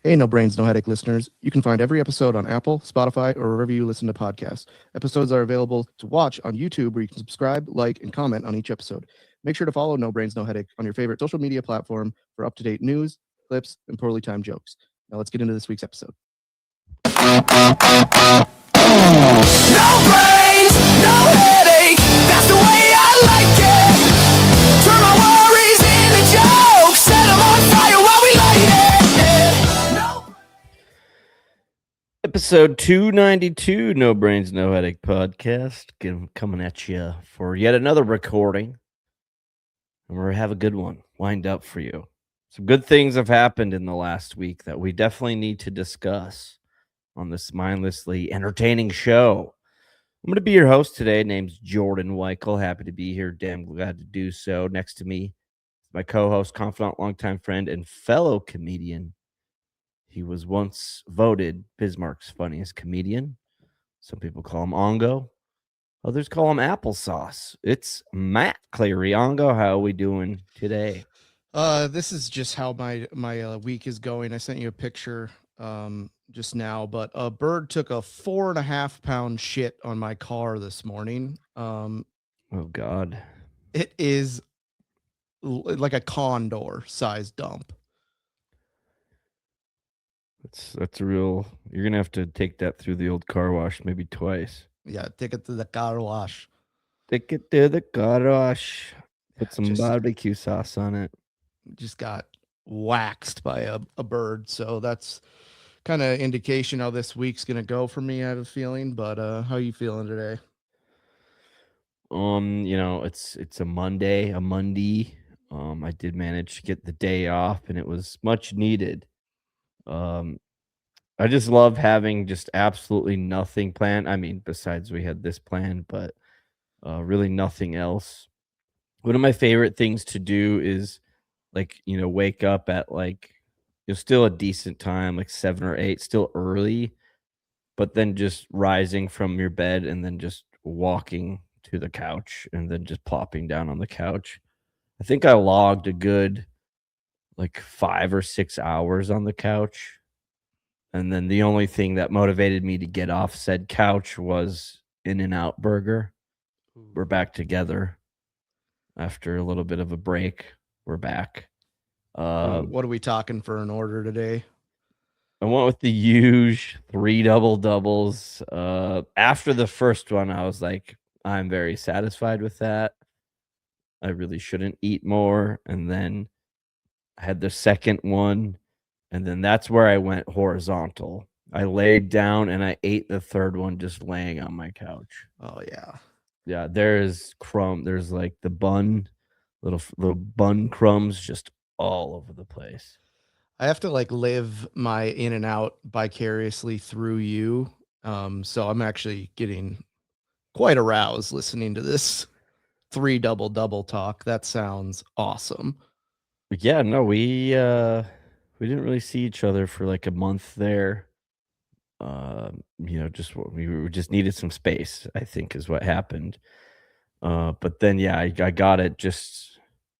Hey, No Brains, No Headache listeners. You can find every episode on Apple, Spotify, or wherever you listen to podcasts. Episodes are available to watch on YouTube, where you can subscribe, like, and comment on each episode. Make sure to follow No Brains, No Headache on your favorite social media platform for up-to-date news, clips, and poorly timed jokes. Now let's get into this week's episode. No brains, no headache. That's the way I like it. Turn my worries into jokes. Set them on fire while we light it. No. Episode 292, No Brains, No Headache podcast. Coming at you for yet another recording. And we're have a good one lined up for you. Some good things have happened in the last week that we definitely need to discuss on this mindlessly entertaining show. I'm going to be your host today. Name's Jordan Weichel. Happy to be here. Damn glad to do so. Next to me, my co-host, confidant, longtime friend, and fellow comedian. He was once voted Bismarck's funniest comedian. Some people call him Ongo. Others call him Applesauce. It's Matt Cleary. Ongo, how are we doing today? This is just how my week is going. I sent you a picture just now, but a bird took a 4.5 pound shit on my car this morning. Oh, God. It is like a condor size dump. That's a real. You're gonna have to take that through the old car wash maybe twice. Yeah, take it to the car wash. Take it to the car wash. Put some Just- barbecue sauce on it. Just got waxed by a bird, so that's kind of indication how this week's gonna go for me. I have a feeling, but how you feeling today? It's a Monday. I did manage to get the day off, and it was much needed. I just love having just absolutely nothing planned. I mean, besides we had this plan, but really nothing else. One of my favorite things to do is wake up at still a decent time, like 7 or 8, still early, but then just rising from your bed and then just walking to the couch and then just plopping down on the couch. I think I logged a good 5 or 6 hours on the couch. And then the only thing that motivated me to get off said couch was In-N-Out Burger. We're back together after a little bit of a break. We're back. What are we talking for an order today? I went with the huge 3 double doubles. After the first one, I was like, I'm very satisfied with that. I really shouldn't eat more. And then I had the second one, and then that's where I went horizontal. I laid down and I ate the third one just laying on my couch. Oh yeah. Yeah, there's like the bun, little bun crumbs just all over the place. I have to live my In-N-Out vicariously through you. So I'm actually getting quite aroused listening to this 3 double double talk. That sounds awesome. But yeah, no, we didn't really see each other for like a month there. We just needed some space, I think is what happened. But then yeah, I got it just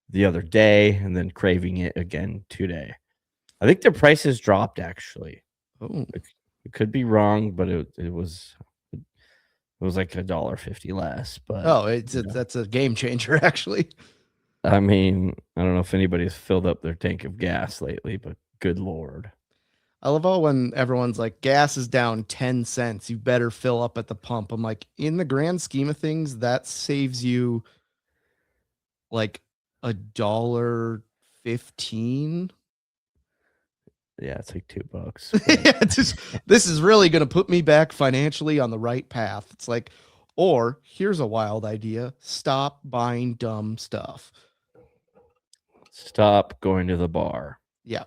the other day and then craving it again today. I think the prices dropped actually. Oh, It could be wrong, but it was like $1.50 less. But that's a game changer actually. I mean, I don't know if anybody's filled up their tank of gas lately, but good Lord. I love how when everyone's like, gas is down 10 cents, you better fill up at the pump. I'm like, in the grand scheme of things, that saves you like $1.15. Yeah, it's like $2. Yeah, this is really going to put me back financially on the right path. It's like, or here's a wild idea: stop buying dumb stuff. Stop going to the bar. Yeah.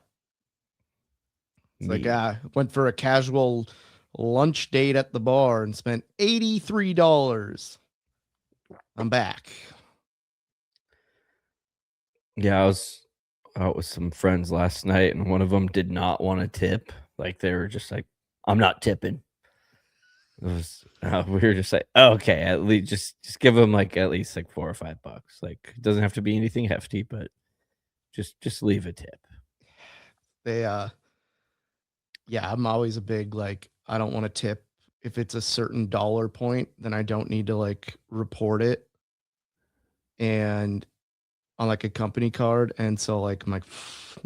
It's like, went for a casual lunch date at the bar and spent $83. I'm back. Yeah, I was out with some friends last night, and one of them did not want to tip. Like they were just like, "I'm not tipping." It was we were just like, oh, "Okay, at least just give them at least $4 or $5. Like it doesn't have to be anything hefty, but just leave a tip." They Yeah, I'm always a big like I don't want to tip if it's a certain dollar point, then I don't need to like report it and on like a company card. And so like I'm like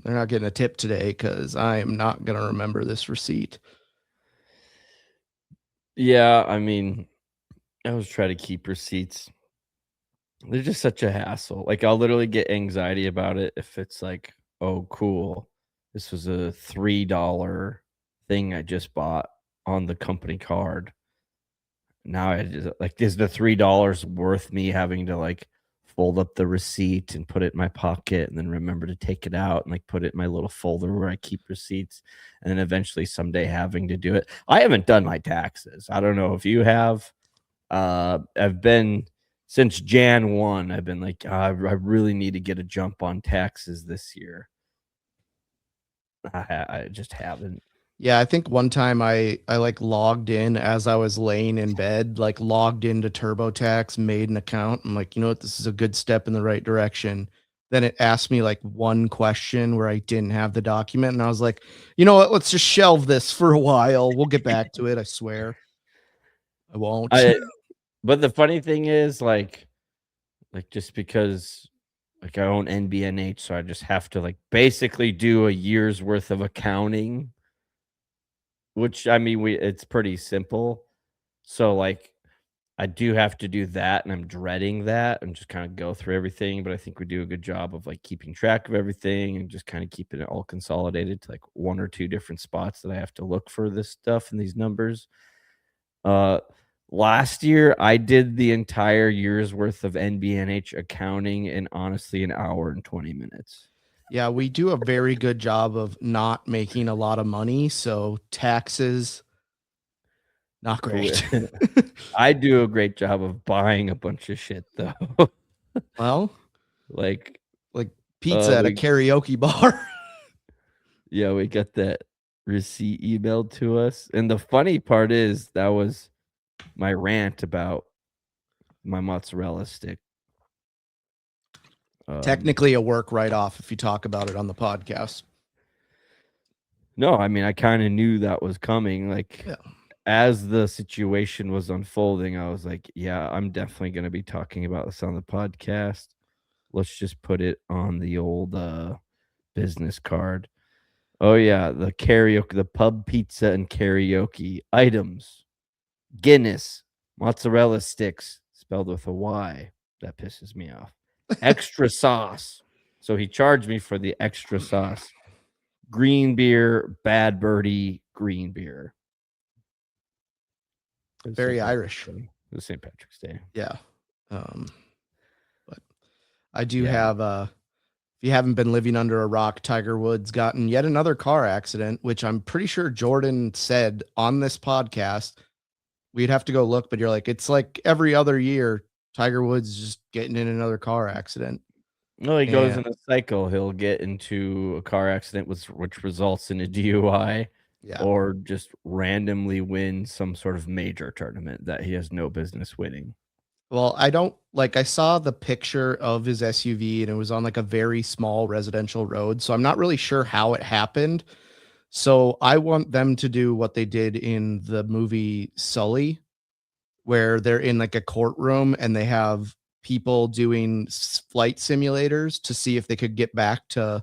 they're not getting a tip today because I am not gonna remember this receipt. Yeah, I mean, I always try to keep receipts. They're just such a hassle. Like, I'll literally get anxiety about it if it's like, "Oh, cool. This was a $3 thing I just bought on the company card." Now I just like, is the $3 worth me having to, like, fold up the receipt and put it in my pocket and then remember to take it out and, like, put it in my little folder where I keep receipts, and then eventually someday having to do it? I haven't done my taxes. I don't know if you have. I've been since Jan 1, I've been like, I really need to get a jump on taxes this year. I just haven't. Yeah, I think one time I like logged in as I was laying in bed, like logged into TurboTax, made an account. I'm like, you know what, this is a good step in the right direction. Then it asked me like one question where I didn't have the document, and I was like, you know what, let's just shelve this for a while. We'll get back to it. I swear, I won't. I But the funny thing is, like just because like I own NBNH, so I just have to like basically do a year's worth of accounting, which I mean it's pretty simple. So like I do have to do that, and I'm dreading that and just kind of go through everything. But I think we do a good job of like keeping track of everything and just kind of keeping it all consolidated to like one or two different spots that I have to look for this stuff and these numbers. Uh, Last year I did the entire year's worth of NBNH accounting in honestly an hour and 20 minutes. Yeah, we do a very good job of not making a lot of money, so taxes not We- great. I do a great job of buying a bunch of shit though. Well, Like like pizza at a we karaoke bar. Yeah, we got that receipt emailed to us, and the funny part is that was my rant about my mozzarella stick. Technically a work write-off if you talk about it on the podcast. No, I mean, I kinda knew that was coming, like, Yeah. as the situation was unfolding, I was like, "Yeah, I'm definitely gonna be talking about this on the podcast. Let's just put it on the old, business card." Oh, yeah, the pub pizza and karaoke items. Guinness, mozzarella sticks, spelled with a Y. That pisses me off. Extra sauce. So he charged me for the extra sauce. Green beer, Bad Birdie, green beer. It was Very St. Patrick's Irish. Day. It was St. Patrick's Day. Yeah. Um, but I do Yeah. have if you haven't been living under a rock, Tiger Woods gotten yet another car accident, which I'm pretty sure Jordan said on this podcast. We'd have to go look, but you're like, it's like every other year, Tiger Woods just getting in another car accident. No, he goes And in a cycle. He'll get into a car accident which results in a DUI yeah. or just randomly win some sort of major tournament that he has no business winning. Well, I don't like I saw the picture of his SUV and it was on like a very small residential road. So I'm not really sure how it happened. So I want them to do what they did in the movie Sully, where they're in like a courtroom and they have people doing flight simulators to see if they could get back to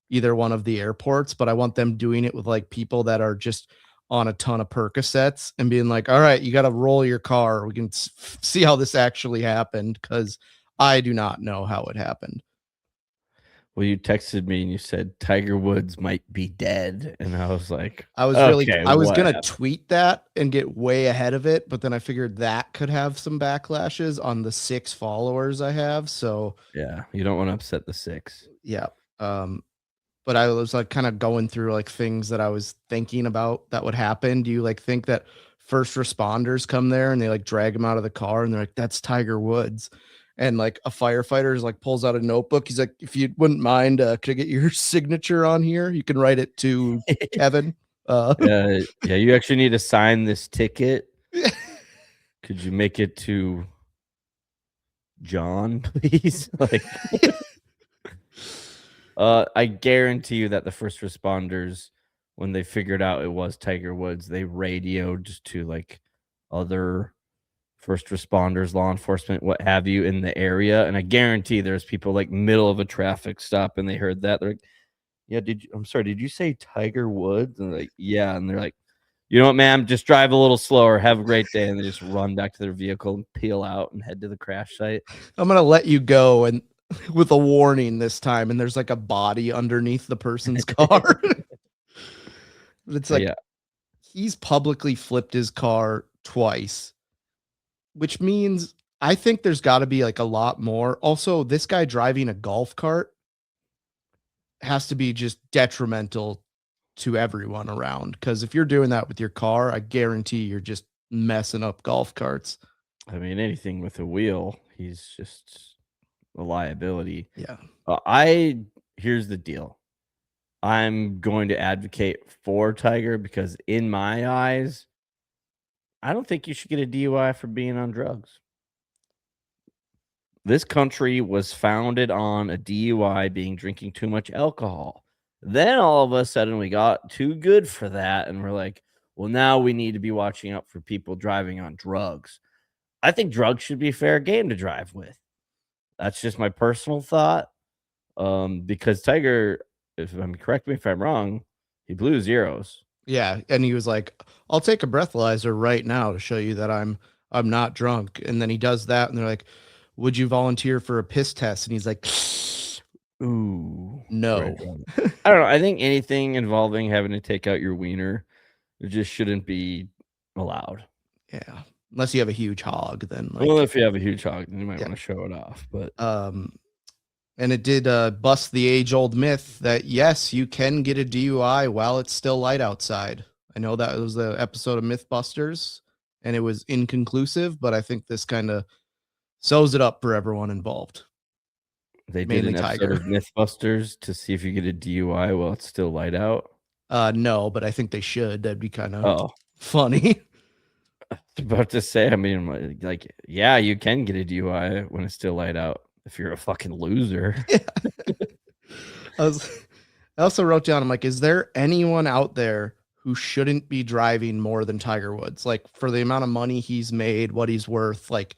either one of the airports. But I want them doing it with like people that are just on a ton of Percocets and being like, all right, you got to roll your car. We can see how this actually happened because I do not know how it happened. Well, you texted me and you said Tiger Woods might be dead, and I was like, "Okay, I was gonna whatever." tweet that and get way ahead of it, but then I figured that could have some backlashes on the 6 followers I have. So Yeah, you don't wanna upset the 6. yeah. Um, but I was like kind of going through like things that I was thinking about that would happen. Do you like think that first responders come there and they like drag him out of the car and they're like, that's Tiger Woods? And like a firefighter is like pulls out a notebook. He's like, if you wouldn't mind, could I get your signature on here? You can write it to Kevin. Yeah, you actually need to sign this ticket. Could you make it to John, please? Like, I guarantee you that the first responders when they figured out it was Tiger Woods, they radioed to like other first responders, law enforcement, what have you, in the area. And I guarantee there's people like middle of a traffic stop and they heard that. They're like, yeah, I'm sorry, did you say Tiger Woods? And they're like, yeah. And they're like, you know what, ma'am, just drive a little slower. Have a great day. And they just run back to their vehicle and peel out and head to the crash site. I'm gonna let you go and with a warning this time, and there's like a body underneath the person's car. It's like Yeah. he's publicly flipped his car twice, which means I think there's got to be like a lot more. Also, this guy driving a golf cart has to be just detrimental to everyone around, because if you're doing that with your car, I guarantee you're just messing up golf carts. I mean, anything with a wheel, he's just a liability. Yeah. Here's the deal. I'm going to advocate for Tiger because in my eyes, I don't think you should get a DUI for being on drugs. This country was founded on a DUI being drinking too much alcohol. Then all of a sudden we got too good for that. And we're like, well, now we need to be watching out for people driving on drugs. I think drugs should be fair game to drive with. That's just my personal thought. Because Tiger, correct me if I'm wrong, he blew zeros. Yeah, and he was like, "I'll take a breathalyzer right now to show you that I'm not drunk." And then he does that, and they're like, "Would you volunteer for a piss test?" And he's like, "Ooh, no." I don't know. I think anything involving having to take out your wiener, it just shouldn't be allowed. Yeah, unless you have a huge hog, then like, well, if you have a huge hog, then you might want to show it off. But and it did bust the age-old myth that yes, you can get a DUI while it's still light outside. I know that was the episode of Mythbusters, and it was inconclusive, but I think this kind of sews it up for everyone involved. They did an episode of Mythbusters to see if you get a DUI while it's still light out. No, but I think they should. That'd be kind of funny. I was about to say, I mean, like, yeah, you can get a DUI when it's still light out if you're a fucking loser. Yeah. I also wrote down, I'm like, is there anyone out there who shouldn't be driving more than Tiger Woods? Like, for the amount of money he's made, what he's worth, like,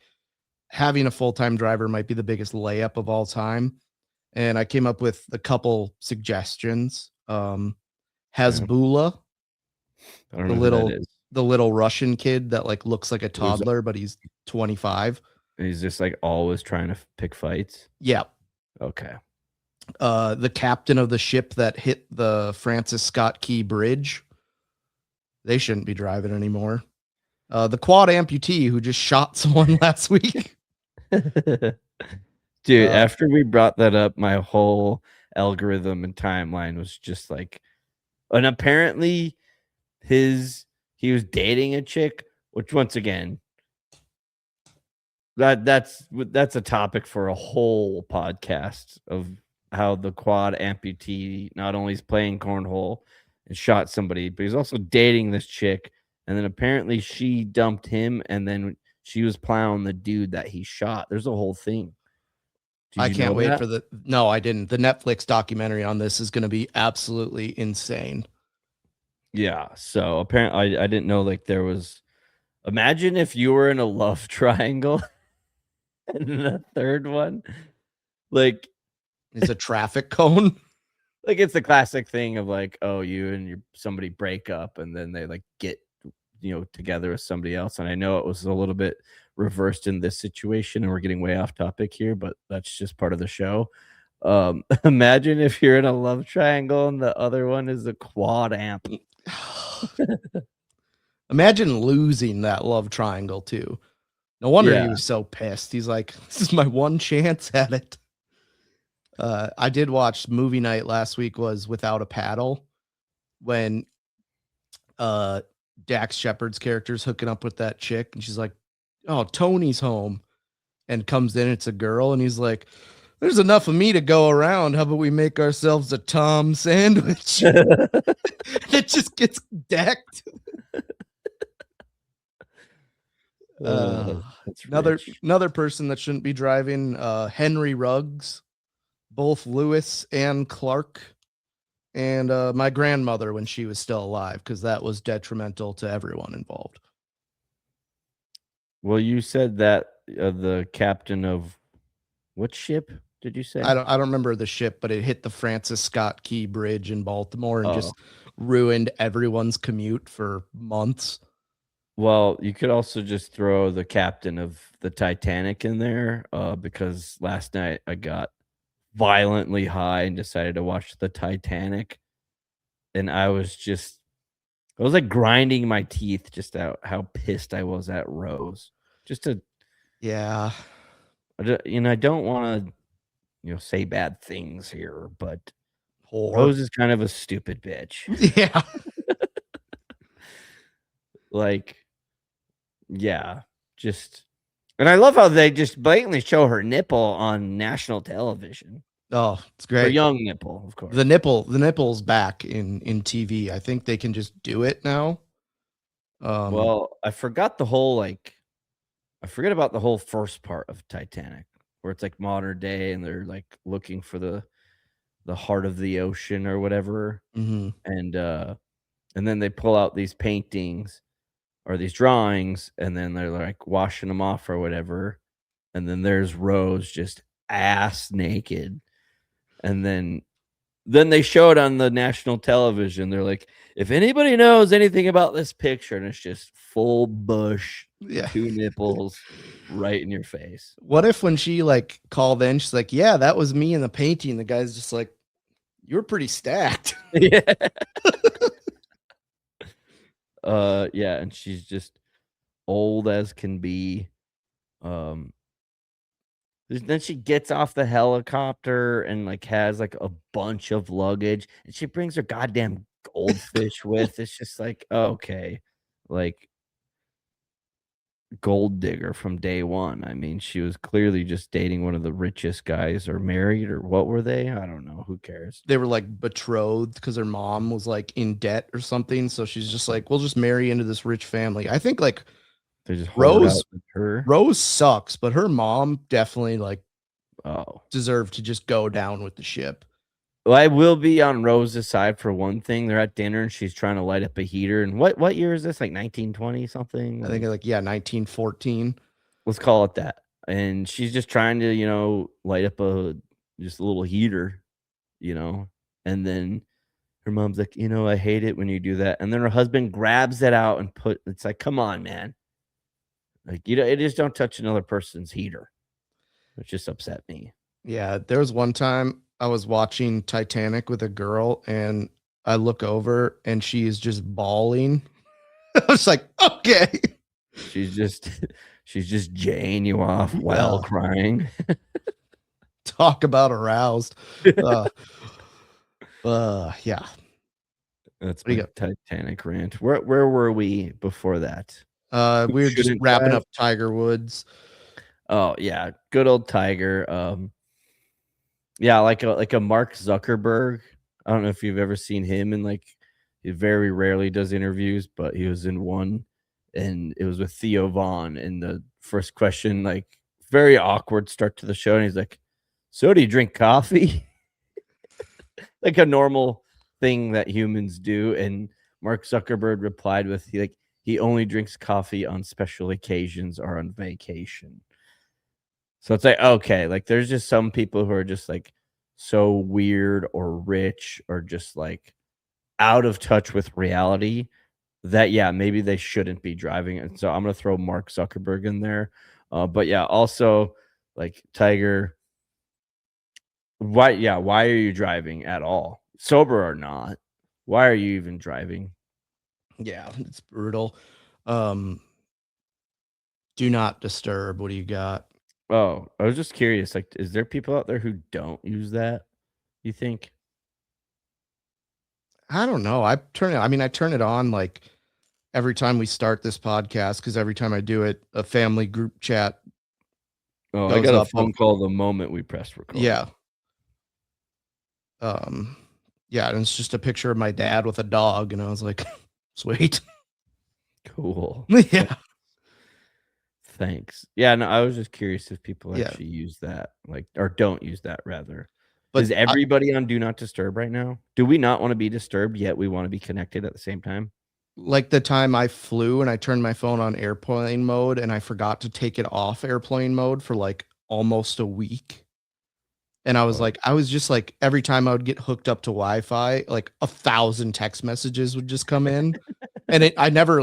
having a full-time driver might be the biggest layup of all time. And I came up with a couple suggestions. Hasbulla, the little Russian kid that like looks like a toddler, but he's 25. He's just like always trying to pick fights. Yeah. Okay. The captain of the ship that hit the Francis Scott Key Bridge. They shouldn't be driving anymore. The quad amputee who just shot someone last week. Dude, after we brought that up, my whole algorithm and timeline was just like, and apparently he was dating a chick, which once again, that's a topic for a whole podcast of how the quad amputee not only is playing cornhole and shot somebody, but he's also dating this chick. And then apparently she dumped him, and then she was plowing the dude that he shot. There's a whole thing. I can't wait for no, I didn't. The Netflix documentary on this is going to be absolutely insane. Yeah. So apparently I didn't know like there was, imagine if you were in a love triangle and the third one, like, is a traffic cone. Like, it's the classic thing of like, oh, you and somebody break up and then they like get, together with somebody else. And I know it was a little bit reversed in this situation and we're getting way off topic here, but that's just part of the show. Imagine if you're in a love triangle and the other one is a quad amp. Imagine losing that love triangle too. No wonder he was so pissed. He's like, this is my one chance at it. I did watch movie night last week was Without a Paddle, when Dax Shepard's character's hooking up with that chick and she's like, oh, Tony's home, and comes in, it's a girl, and he's like, there's enough of me to go around. How about we make ourselves a Tom sandwich? It just gets decked. Another person that shouldn't be driving, Henry Ruggs, both Lewis and Clark. and my grandmother when she was still alive, because that was detrimental to everyone involved. Well, you said that the captain of what ship did you say? I don't remember the ship, but it hit the Francis Scott Key Bridge in Baltimore and Oh, just ruined everyone's commute for months. well, you could also just throw the captain of the Titanic in there, because last night I got violently high and decided to watch the Titanic, and I was like grinding my teeth just out how pissed I was at Rose. Just to, Yeah, I don't want to, say bad things here, but whore. Rose is kind of a stupid bitch. Yeah, Like, yeah, just, and I love how they just blatantly show her nipple on national television. oh, it's Her great. young nipple, of course. The nipple's back in TV. I think they can just do it now. Well, I forgot I forget about the whole first part of Titanic, where it's like modern day and they're like looking for the heart of the ocean or whatever. mhm. And then they pull out these paintings or these drawings, and then they're like washing them off or whatever. And then there's Rose just ass naked. And then they show it on the national television. They're like, if anybody knows anything about this picture, and it's just full bush, Yeah. 2 nipples right in your face. What if when she like called in, she's like, "Yeah, that was me in the painting." The guy's just like, "You were pretty stacked." Yeah. Yeah, and she's just old as can be. Um, then she gets off the helicopter and like has like a bunch of luggage, and she brings her goddamn goldfish with. It's just like, okay, like gold digger from day one. I mean, she was clearly just dating one of the richest guys or married or what were they? I don't know. Who cares? They were like betrothed because her mom was like in debt or something. So she's just like, "We'll just marry into this rich family." I think like They just hoard out with her. Rose sucks, but her mom definitely like Oh. deserved to just go down with the ship. Well, I will be on Rose's side for one thing. They're at dinner and she's trying to light up a heater. And what year is this? Like 1920 something? I think like, yeah, 1914. Let's call it that. And she's just trying to, light up just a little heater, and then her mom's like, I hate it when you do that. And then her husband grabs that out and it's like, come on, man. Like, it just don't touch another person's heater. It just upset me. Yeah, there was one time I was watching Titanic with a girl and I look over and she is just bawling. I was like, okay. She's just she's just jaying you off while Yeah. crying. Talk about aroused. Yeah. That's What do you my Titanic rant. Where were we before that? We were just shouldn't wrapping drive? up Tiger Woods. Oh yeah, good old Tiger. Yeah, like a Mark Zuckerberg. I don't know if you've ever seen him in like he very rarely does interviews, but he was in one and it was with Theo Vaughn. And the first question, like very awkward start to the show, and he's like, "So do you drink coffee?" Like a normal thing that humans do. And Mark Zuckerberg replied with he only drinks coffee on special occasions or on vacation. So it's like, okay, like there's just some people who are just like so weird or rich or just like out of touch with reality that yeah, maybe they shouldn't be driving. And so I'm gonna throw Mark Zuckerberg in there. But yeah, also like Tiger, why are you driving at all? Sober or not? Why are you even driving? Yeah, it's brutal. Um, do not disturb. What do you got? Oh, I was just curious. Like, is there people out there who don't use that? You think? I don't know. I turn it on like every time we start this podcast because every time I do it, a family group chat Oh, I goes got a up. phone call the moment we pressed record. Yeah. Um, yeah, and it's just a picture of my dad with a dog, and I was like, sweet. Cool. Yeah. Thanks. Yeah, no, I was just curious if people Yeah. actually use that, like, or don't use that rather. Is everybody on Do Not Disturb right now? Do we not want to be disturbed yet? We want to be connected at the same time. Like the time I flew and I turned my phone on airplane mode and I forgot to take it off airplane mode for like almost a week. And I was Oh. like, I was just like, every time I would get hooked up to Wi-Fi, like 1,000 text messages would just come in. And I never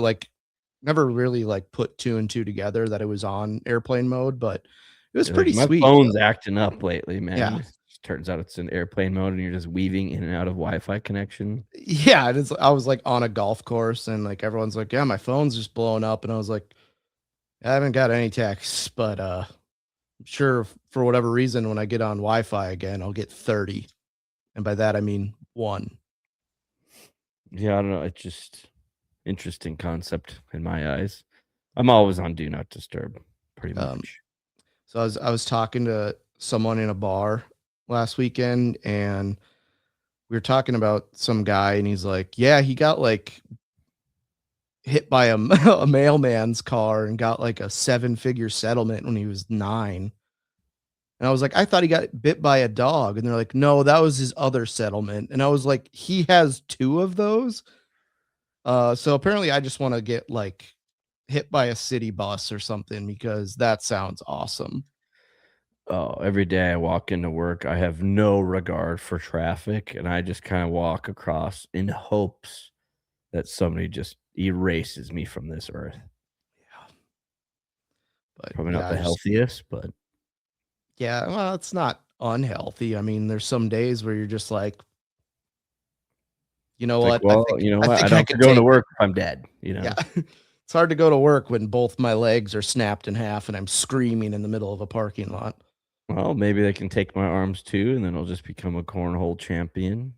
really like put 2 and 2 together that it was on airplane mode, but it was pretty my sweet. phone's acting up lately, man. Yeah. It turns out it's in airplane mode and you're just weaving in and out of Wi-Fi connection. Yeah, I was like on a golf course and like everyone's like, yeah, my phone's just blowing up. And I was like, I haven't got any texts, but I'm sure for whatever reason, when I get on Wi-Fi again, I'll get 30. And by that I mean 1. Yeah, I don't know. It's just interesting concept in my eyes. I'm always on Do Not Disturb, pretty much. So I was talking to someone in a bar last weekend and we were talking about some guy and he's like, yeah, he got like hit by a mailman's car and got like a 7-figure settlement when he was 9. And I was like, I thought he got bit by a dog. And they're like, no, that was his other settlement. And I was like, he has 2 of those. So apparently I just want to get like hit by a city bus or something because that sounds awesome. Oh, every day I walk into work, I have no regard for traffic, and I just kind of walk across in hopes that somebody just erases me from this earth. Yeah. But Probably not yeah, the healthiest, but yeah, well, it's not unhealthy. I mean, there's some days where you're just like, you know like, what? well, you know I what? I think don't have to could go into take work if I'm dead, you know? Yeah. It's hard to go to work when both my legs are snapped in half and I'm screaming in the middle of a parking lot. Well, maybe they can take my arms too, and then I'll just become a cornhole champion.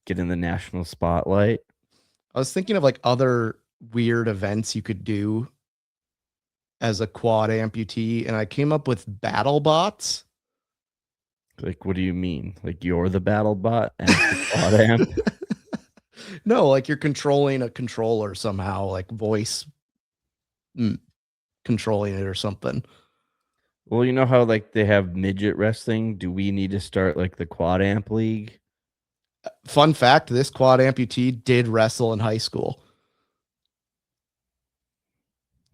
Get in the national spotlight. I was thinking of like other weird events you could do as a quad amputee, and I came up with battle bots. Like, what do you mean? Like you're the battle bot as the quad amp? No, like you're controlling a controller somehow, like voice controlling it or something. Well, you know how like they have midget wrestling? Do we need to start like the quad amp league? Fun fact, this quad amputee did wrestle in high school.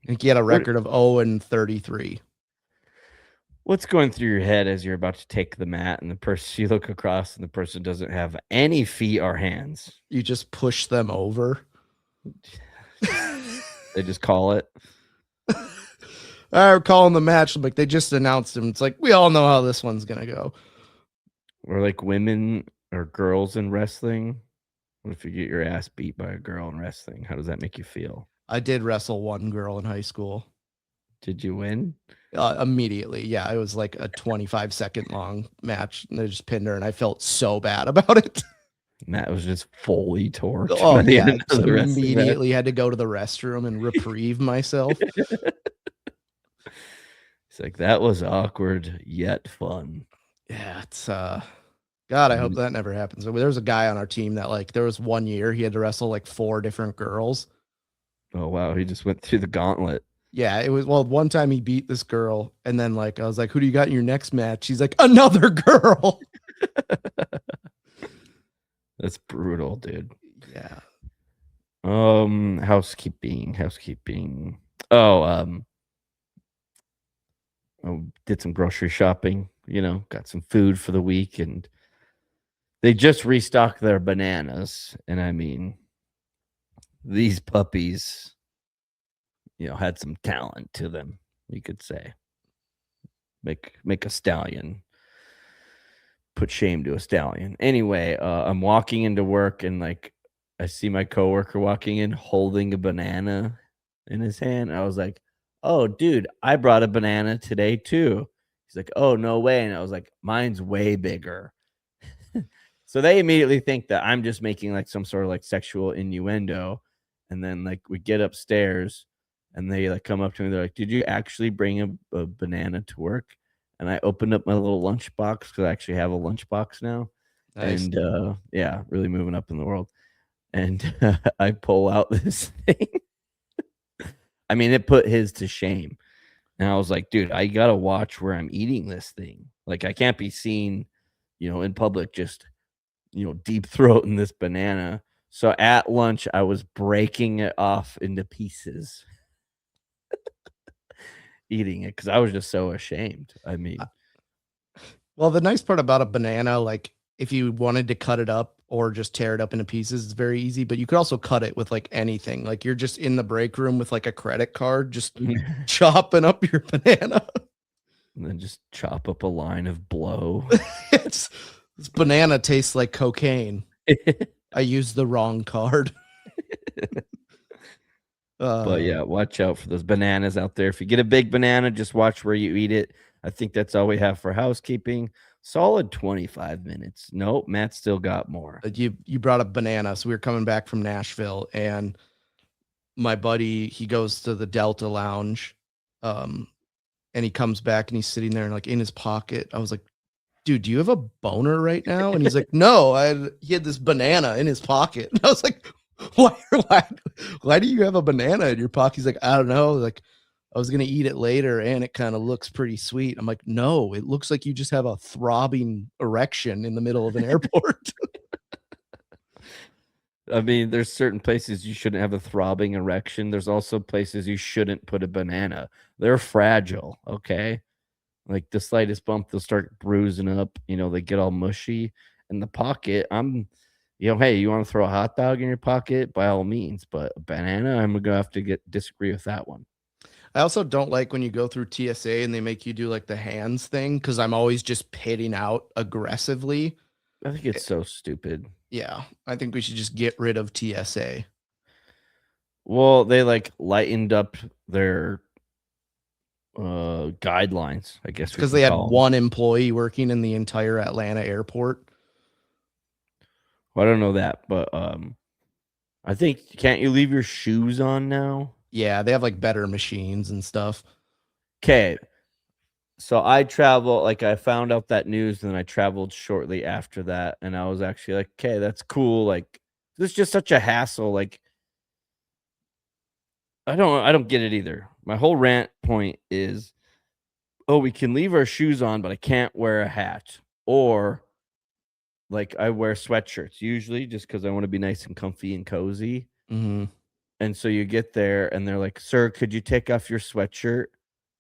I think he had a record of 0-33. What's going through your head as you're about to take the mat and the person you look across and the person doesn't have any feet or hands? You just push them over. They just call it. We're calling the match. Like they just announced him. It's like we all know how this one's gonna go. Or like women or girls in wrestling. What if you get your ass beat by a girl in wrestling? How does that make you feel? I did wrestle one girl in high school. Did you win? Immediately. Yeah, it was like a 25-second long match. And they just pinned her, and I felt so bad about it. Matt was just fully torqued. Oh, by the yeah. end of the wrestling match. Immediately had to go to the restroom and reprieve myself. It's like that was awkward yet fun. Yeah, it's God, I hope that never happens. There was a guy on our team that like there was one year he had to wrestle like 4 different girls. Oh wow, he just went through the gauntlet. Yeah, it was one time he beat this girl, and then like I was like, who do you got in your next match? He's like, another girl. That's brutal, dude. Yeah. Housekeeping. Oh, did some grocery shopping, got some food for the week, and they just restocked their bananas. And I mean, these puppies, had some talent to them, you could say. Make a stallion. Put shame to a stallion. Anyway, I'm walking into work and like I see my coworker walking in holding a banana in his hand. I was like, oh, dude, I brought a banana today too. He's like, oh, no way. And I was like, mine's way bigger. So they immediately think that I'm just making like some sort of like sexual innuendo. And then like we get upstairs and they like come up to me. They're like, did you actually bring a banana to work? And I opened up my little lunchbox because I actually have a lunchbox now. Nice. And yeah, really moving up in the world. And I pull out this thing. I mean, it put his to shame. And I was like, dude, I got to watch where I'm eating this thing. Like I can't be seen, in public just, deep throating this banana. So at lunch, I was breaking it off into pieces, eating it because I was just so ashamed. I mean, Well, the nice part about a banana, like if you wanted to cut it up or just tear it up into pieces, it's very easy. But you could also cut it with like anything. Like you're just in the break room with like a credit card, just chopping up your banana. and then just chop up a line of blow. This banana tastes like cocaine. I used the wrong card. But yeah, watch out for those bananas out there. If you get a big banana, just watch where you eat it. I think that's all we have for housekeeping. Solid 25 minutes. Nope, Matt still got more. You brought up banana. So we were coming back from Nashville, and my buddy, he goes to the Delta Lounge, and he comes back and he's sitting there and like in his pocket. I was like, dude, do you have a boner right now? And he's like, no, he had this banana in his pocket. And I was like, why do you have a banana in your pocket? He's like, I don't know. Like, I was going to eat it later and it kind of looks pretty sweet. I'm like, no, it looks like you just have a throbbing erection in the middle of an airport. I mean, there's certain places you shouldn't have a throbbing erection. There's also places you shouldn't put a banana. They're fragile, okay? Like the slightest bump, they'll start bruising up. They get all mushy. In the pocket, hey, you want to throw a hot dog in your pocket? By all means. But a banana, I'm going to have to disagree with that one. I also don't like when you go through TSA and they make you do like the hands thing because I'm always just pitting out aggressively. I think it's so stupid. Yeah, I think we should just get rid of TSA. Well, they like lightened up their guidelines, I guess, because they had one employee working in the entire Atlanta airport. Well, I don't know that, but I think can't you leave your shoes on now? Yeah, they have like better machines and stuff. Okay. So I travel, like I found out that news and I traveled shortly after that. And I was actually like, okay, that's cool. Like, this is just such a hassle. Like, I don't get it either. My whole rant point is, oh, we can leave our shoes on, but I can't wear a hat. Or like I wear sweatshirts usually just because I want to be nice and comfy and cozy. Mm-hmm. And so you get there and they're like, sir, could you take off your sweatshirt?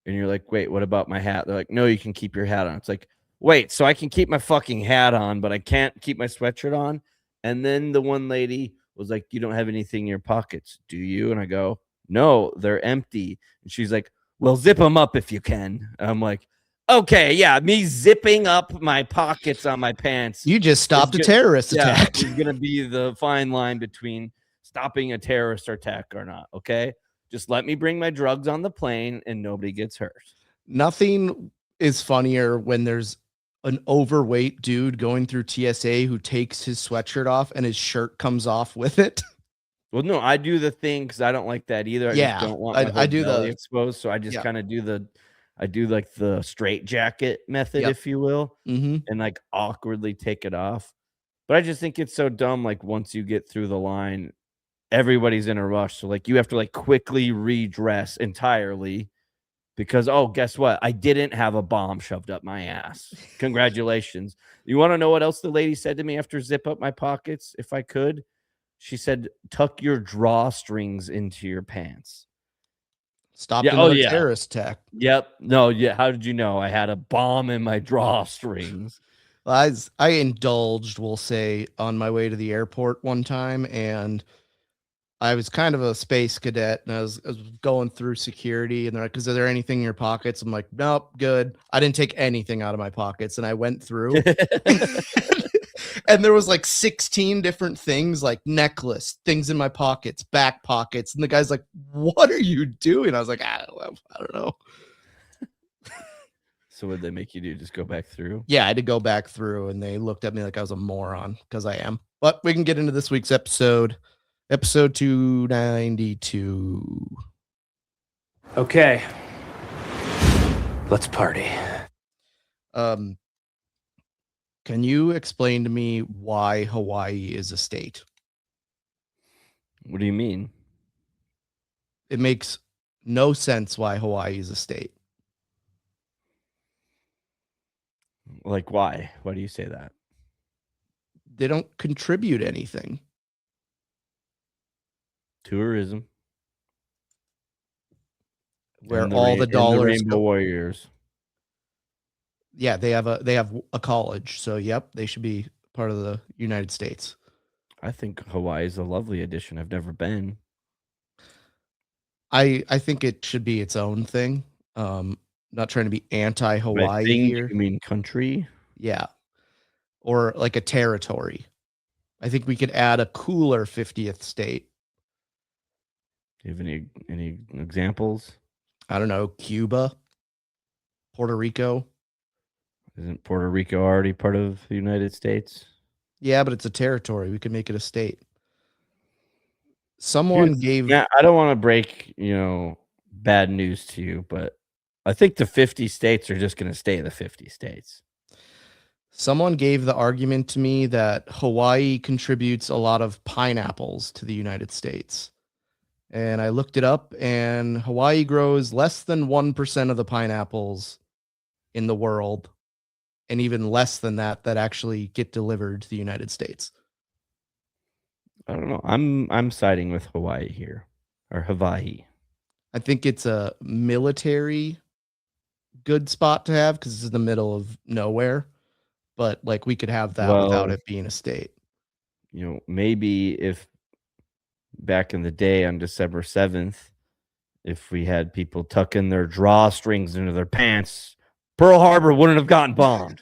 And you're like, wait, what about my hat? They're like, no, you can keep your hat on. It's like, wait, so I can keep my fucking hat on, but I can't keep my sweatshirt on? And then the one lady was like, you don't have anything in your pockets, do you? And I go, no, they're empty. And she's like, well, zip them up if you can. And I'm like, okay, yeah, me zipping up my pockets on my pants. You just stopped a terrorist attack. It's going to be the fine line between stopping a terrorist attack or not, okay? Just let me bring my drugs on the plane and nobody gets hurt. Nothing is funnier when there's an overweight dude going through TSA who takes his sweatshirt off and his shirt comes off with it. Well, no, I do the thing because I don't like that either. I just don't want my I do belly the exposed, so I just kind of do like the straight jacket method, if you will, and like awkwardly take it off. But I just think it's so dumb. Like once you get through the line, everybody's in a rush. So like you have to like quickly redress entirely because, oh, guess what? I didn't have a bomb shoved up my ass. Congratulations. You want to know what else the lady said to me after zip up my pockets? If I could, she said, tuck your drawstrings into your pants. Stopped another terrorist attack. Yep. No, yeah. How did you know I had a bomb in my drawstrings? I indulged, we'll say, on my way to the airport one time, and I was kind of a space cadet, and I was going through security, and they're like, is there anything in your pockets? I'm like, nope, good. I didn't take anything out of my pockets, and I went through, and there was like 16 different things, like necklace, things in my pockets, back pockets, and the guy's like, what are you doing? I was like, I don't know. So what did they make you do? Just go back through? Yeah, I had to go back through, and they looked at me like I was a moron, because I am. But we can get into this week's episode. Episode 292. Okay. Let's party. Can you explain to me why Hawaii is a state? What do you mean? It makes no sense why Hawaii is a state. Like, why? Why do you say that? They don't contribute anything. Tourism. Where And all the and the dollars Rainbow go. Warriors. Yeah, they have a college. So yep, they should be part of the United States. I think Hawaii is a lovely addition. I've never been. I think it should be its own thing. Not trying to be By anti-Hawaii thing, here. you mean country? Yeah. Or like a territory. I think we could add a cooler 50th state. Do you have any examples? I don't know, Cuba, Puerto Rico. Isn't Puerto Rico already part of the United States? Yeah, but it's a territory. We could make it a state. Someone gave Yeah, I don't want to break, bad news to you, but I think the 50 states are just going to stay the 50 states. Someone gave the argument to me that Hawaii contributes a lot of pineapples to the United States. And I looked it up, and Hawaii grows less than 1% of the pineapples in the world, and even less than that actually get delivered to the United States. I don't know. I'm siding with Hawaii here, or Hawaii. I think it's a military good spot to have because it's in the middle of nowhere. But like we could have that without Well, it being a state. Maybe if back in the day on December 7th, if we had people tucking their drawstrings into their pants, Pearl Harbor wouldn't have gotten bombed.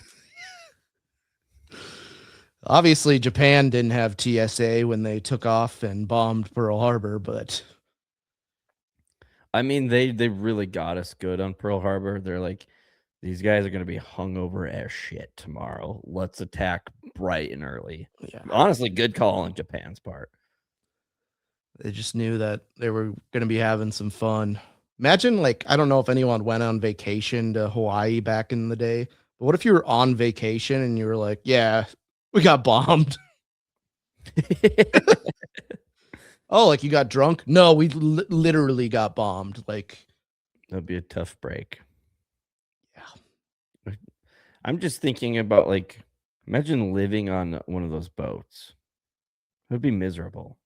Obviously, Japan didn't have TSA when they took off and bombed Pearl Harbor, but I mean, they really got us good on Pearl Harbor. They're like, these guys are going to be hungover as shit tomorrow. Let's attack bright and early. yeah, Honestly, good call on Japan's part. they just knew that they were going to be having some fun. Imagine, like, I don't know if anyone went on vacation to Hawaii back in the day, but what if you were on vacation and you were like, yeah, we got bombed? Oh, like you got drunk? No, we literally got bombed. Like, That'd be a tough break. yeah. I'm just thinking about, like, imagine living on one of those boats. It would be miserable.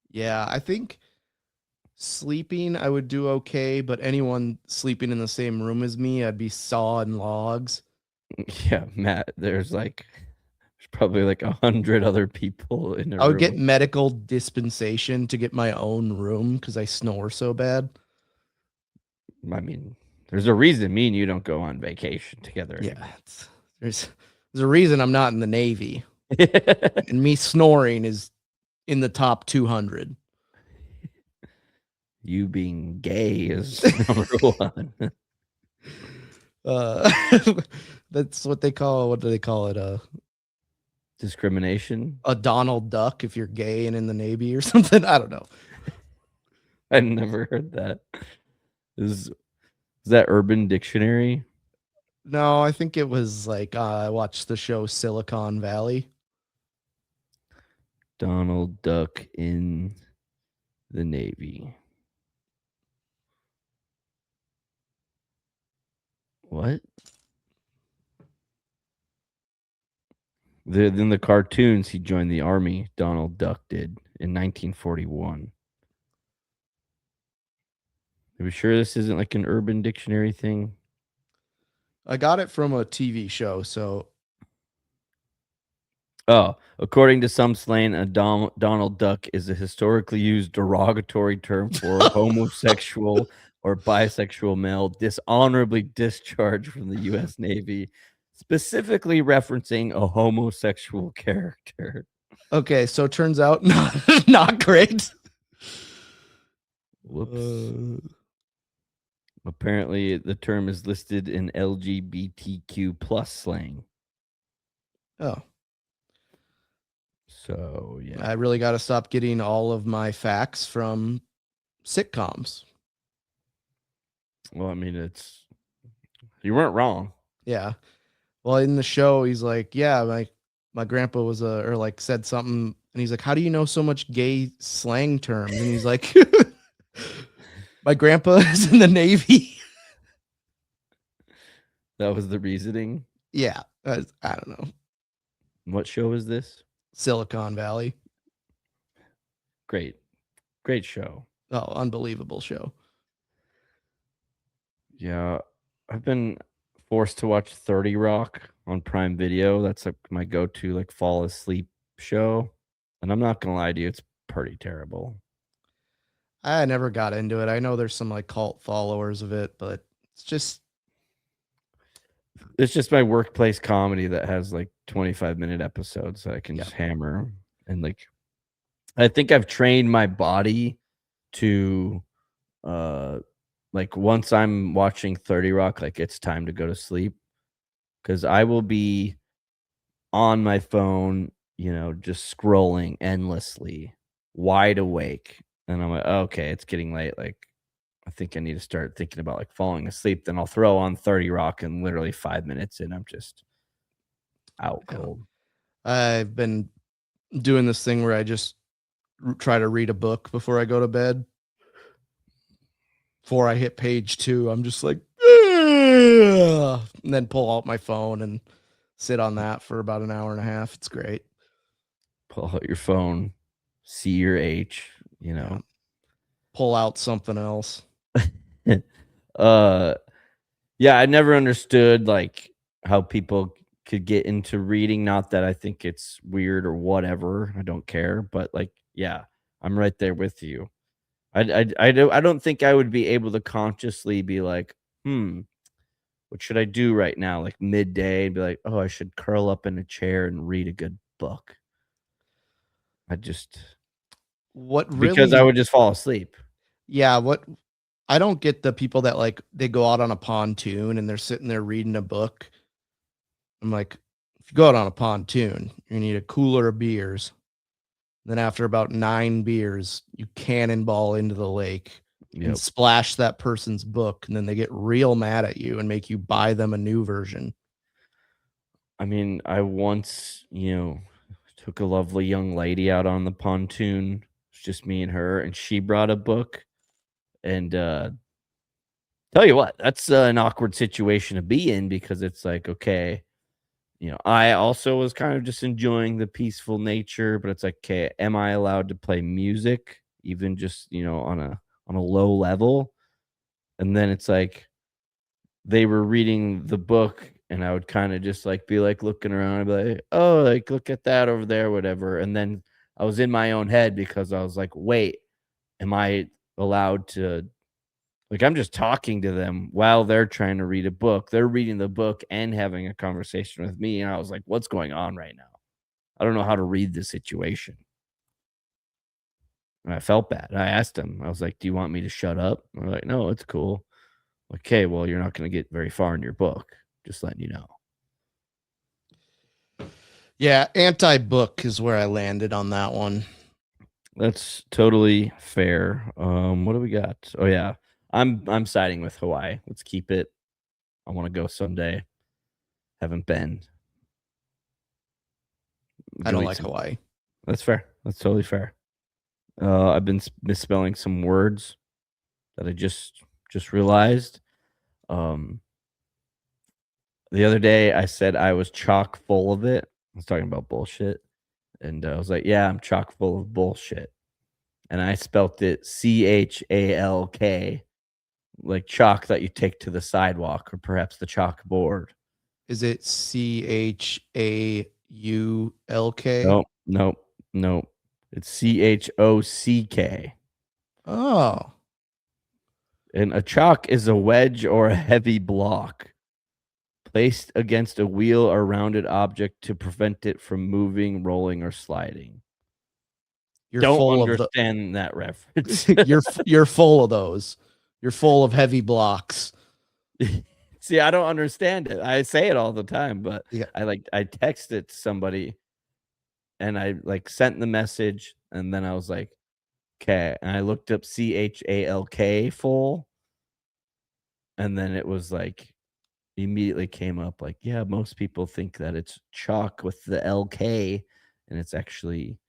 Yeah, I think sleeping I would do okay, but anyone sleeping in the same room as me, I'd be sawing logs. Yeah, Matt, there's probably like 100 other people in a I would room. get medical dispensation to get my own room because I snore so bad. I mean, there's a reason me and you don't go on vacation together Yeah, anymore. there's a reason I'm not in the Navy, and me snoring is in the top 200. You being gay is number one. That's what they call. What do they call it? Discrimination. A Donald Duck if you're gay and in the Navy or something. I don't know. I never heard that. Is that Urban Dictionary? No, I think it was like I watched the show Silicon Valley. Donald Duck in the Navy. What? In the cartoons, he joined the army. Donald Duck did in 1941. Are we sure this isn't like an Urban Dictionary thing? I got it from a TV show, so Oh, according to some slang, a Donald Duck is a historically used derogatory term for a homosexual or bisexual male dishonorably discharged from the U.S. Navy, specifically referencing a homosexual character. okay. So it turns out not great. Whoops. Apparently, the term is listed in LGBTQ plus slang. Oh, So, yeah. I really got to stop getting all of my facts from sitcoms. Well, I mean, you weren't wrong. Yeah. Well, in the show, he's like, yeah, my grandpa was or like said something, and he's like, how do you know so much gay slang terms? And he's like, my grandpa is in the Navy. That was the reasoning. Yeah, I don't know. What show is this? Silicon Valley. Great show. Oh, unbelievable show. Yeah, I've been forced to watch 30 Rock on Prime Video. That's like my go-to like fall asleep show. And I'm not gonna lie to you, it's pretty terrible. I never got into it. I know there's some like cult followers of it, but it's just It's just my workplace comedy that has like 25-minute episodes that I can Yeah. just hammer. And like I think I've trained my body to like once I'm watching 30 Rock, like it's time to go to sleep. Cause I will be on my phone, just scrolling endlessly, wide awake. And I'm like, okay, it's getting late. Like, I think I need to start thinking about like falling asleep. Then I'll throw on 30 Rock, and literally 5 minutes in, I'm just out Yeah. cold. I've been doing this thing where I just try to read a book before I go to bed. Before I hit page 2, I'm just like, "Ugh," and then pull out my phone and sit on that for about an hour and a half. It's great. Pull out your phone, see your H, Yeah. Pull out something else. uh yeah, I never understood like how people could get into reading. Not that I think it's weird or whatever. I don't care, but like, yeah, I'm right there with you. I don't think I would be able to consciously be like, what should I do right now? Like midday, and be like, oh, I should curl up in a chair and read a good book. What Because I really would just fall asleep. Yeah, what I don't get the people that like they go out on a pontoon and they're sitting there reading a book. I'm like, if you go out on a pontoon, you need a cooler of beers. Then after about 9 beers, you cannonball into the lake and Yep. splash that person's book, and then they get real mad at you and make you buy them a new version. I mean, I once, took a lovely young lady out on the pontoon. It's just me and her, and she brought a book. And tell you what, that's an awkward situation to be in, because it's like, okay, I also was kind of just enjoying the peaceful nature, but it's like, okay, am I allowed to play music, even just on a low level? And then it's like they were reading the book, and I would kind of just like be like looking around and be like, oh, like look at that over there, whatever. And then I was in my own head because I was like, wait, am I allowed to, like, I'm just talking to them while they're trying to read a book. They're reading the book and having a conversation with me. And I was like, what's going on right now? I don't know how to read the situation. And I felt bad. I asked them, I was like, do you want me to shut up? And they're like, no, it's cool. Okay, well, you're not going to get very far in your book. Just letting you know. Yeah, anti-book is where I landed on that one. That's totally fair. What do we got? Oh yeah, I'm siding with Hawaii. Let's keep it. I want to go someday. Haven't been. I don't Go eat like some- Hawaii. That's fair. That's totally fair. I've been misspelling some words that I just realized. The other day I said I was chock full of it. I was talking about bullshit, and I was like, "Yeah, I'm chock full of bullshit," and I spelt it CHALK, like chalk that you take to the sidewalk or perhaps the chalkboard. Is it CHAULK? Nope, nope, nope. It's CHOCK. Oh, And a chalk is a wedge or a heavy block placed against a wheel or rounded object to prevent it from moving, rolling, or sliding. you're Don't full of the understand that reference. you're full of those. You're full of heavy blocks. See, I don't understand it. I say it all the time, but Yeah. I text it to somebody, and I like sent the message, and then I was like, okay. And I looked up CHALK full, and then it was like immediately came up like, yeah, most people think that it's chalk with the LK, and it's actually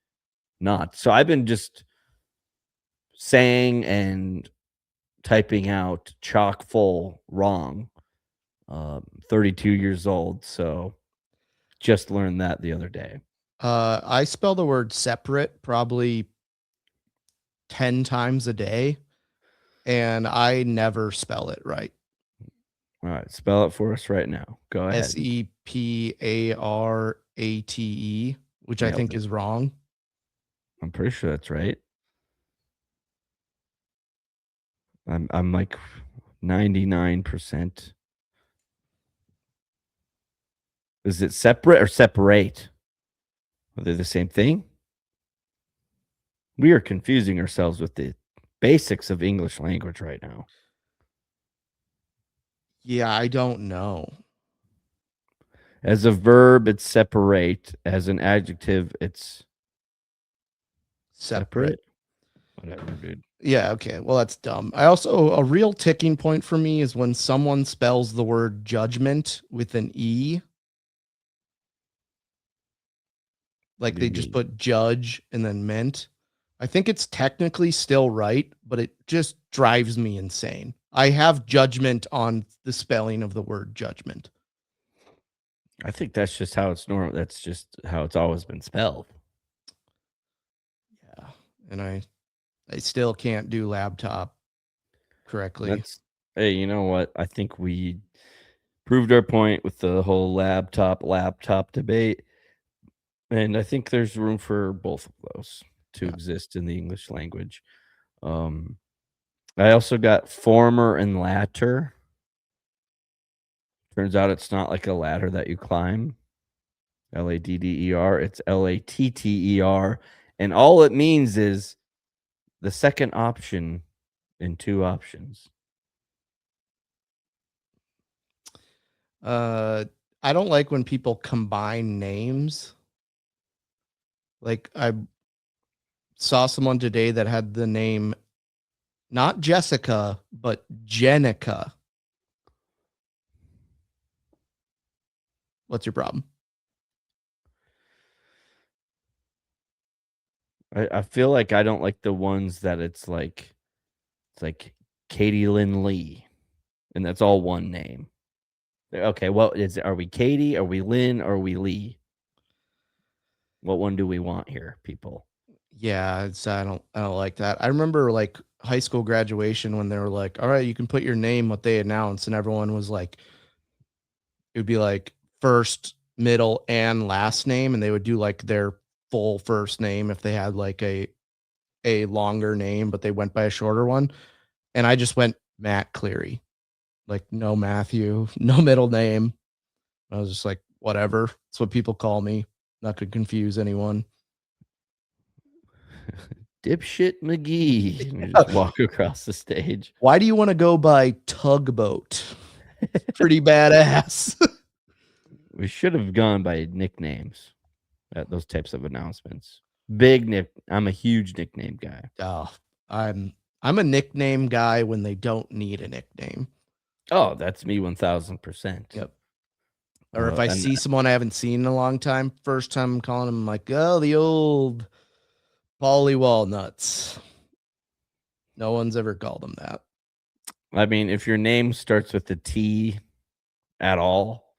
not. So I've been just saying and typing out chock full wrong. 32 years old, so just learned that the other day. I spell the word separate probably 10 times a day, and I never spell it right. All right, spell it for us right now. Go ahead. Separate, which I Nailed think it. is wrong. I'm pretty sure that's right. I'm like 99%. Is it separate or separate? Are they the same thing? We are confusing ourselves with the basics of English language right now. Yeah, I don't know. As a verb, it's separate. As an adjective, it's Separate. Whatever, dude. Yeah, okay. Well, that's dumb. A real ticking point for me is when someone spells the word judgment with an E. Like What do they you just mean? put judge and then ment. I think it's technically still right, but it just drives me insane. I have judgment on the spelling of the word judgment. I think that's just how it's normal. That's just how it's always been spelled. Yeah. And I still can't do laptop correctly. Hey, you know what? I think we proved our point with the whole laptop debate. And I think there's room for both of those to Yeah. exist in the English language. I also got former and latter. Turns out it's not like a ladder that you climb. Ladder. It's latter. And all it means is the second option in two options. I don't like when people combine names. Like I saw someone today that had the name not Jessica, but Jenica. What's your problem? I feel like I don't like the ones that it's like Katie Lynn Lee, and that's all one name. Okay, what is it? Are we Katie? Are we Lynn? Or are we Lee? What one do we want here, people? Yeah, I don't like that. I remember like high school graduation when they were like, "All right, you can put your name," what they announced, and everyone was like, it would be like first, middle, and last name, and they would do like their full first name if they had like a longer name, but they went by a shorter one. And I just went Matt Cleary, like no Matthew, no middle name. I was just like, whatever. That's what people call me. Not to confuse anyone. Dipshit McGee. And you just walk across the stage. Why do you want to go by Tugboat? Pretty badass. We should have gone by nicknames at those types of announcements. I'm a huge nickname guy. Oh, I'm a nickname guy when they don't need a nickname. Oh, that's me 1000%. Yep. Or if I see someone I haven't seen in a long time, first time I'm calling them, I'm like, oh, the old Polly Walnuts. No one's ever called them that. I mean, if your name starts with a T at all,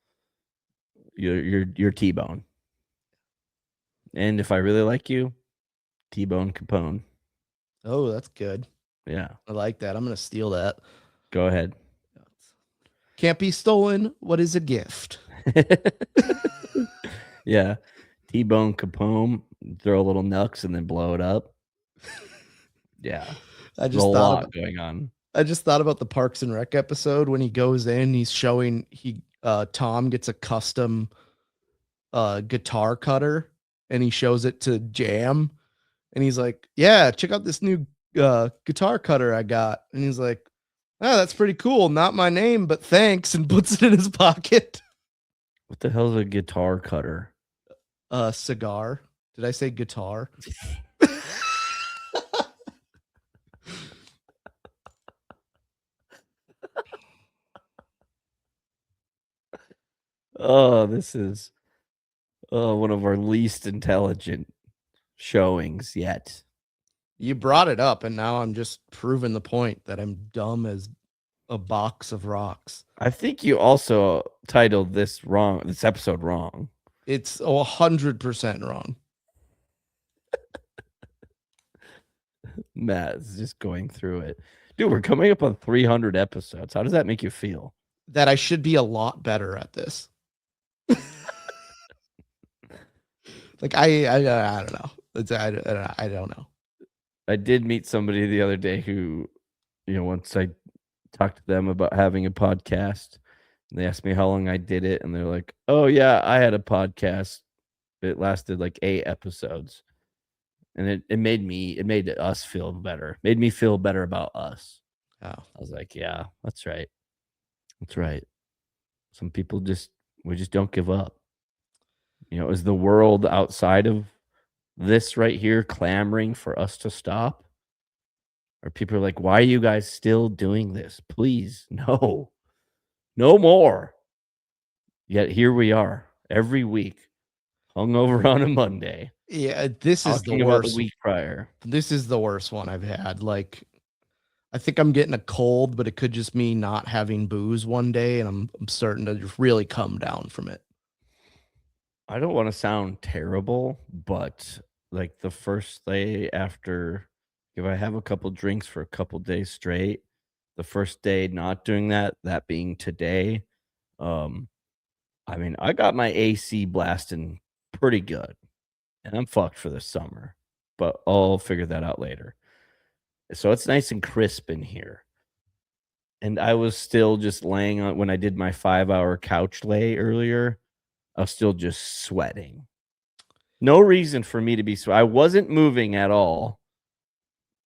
you're T-Bone. And if I really like you, T-Bone Capone. Oh, that's good. Yeah. I like that. I'm going to steal that. Go ahead. Can't be stolen. What is a gift? Yeah. T-Bone Capone, throw a little nux and then blow it up. Yeah. I There's just a thought lot about, going on. I just thought about the Parks and Rec episode when he goes in, he's showing Tom gets a custom guitar cutter and he shows it to Jam and he's like, "Yeah, check out this new guitar cutter I got." And he's like, "Oh, that's pretty cool. Not my name, but thanks," and puts it in his pocket. What the hell is a guitar cutter? Cigar. Did I say guitar? Oh, this is one of our least intelligent showings yet. You brought it up, and now I'm just proving the point that I'm dumb as A box of rocks. I think you also titled this episode wrong. It's 100% wrong. Matt is just going through it. Dude, we're coming up on 300 episodes. How does that make you feel? That I should be a lot better at this. Like I don't know. I don't know. I did meet somebody the other day who, once I talked to them about having a podcast, and they asked me how long I did it, and they're like, "Oh yeah, I had a podcast. It lasted like 8 episodes." And it made us feel better. Made me feel better about us. Oh. I was like, "Yeah, that's right. That's right." Some people we just don't give up. Is the world outside of this right here clamoring for us to stop? Or people are like, why are you guys still doing this? Please, no more. Yet here we are every week, hungover on a Monday. Yeah, this is the talking about worst. the week prior. This is the worst one I've had. Like, I think I'm getting a cold, but it could just me not having booze one day, and I'm starting to just really come down from it. I don't want to sound terrible, but like the first day after, if I have a couple drinks for a couple days straight, the first day not doing that being today, I mean, I got my AC blasting pretty good, and I'm fucked for the summer, but I'll figure that out later. So it's nice and crisp in here. And I was still just laying on when I did my 5-hour couch lay earlier. I was still just sweating. No reason for me to be I wasn't moving at all.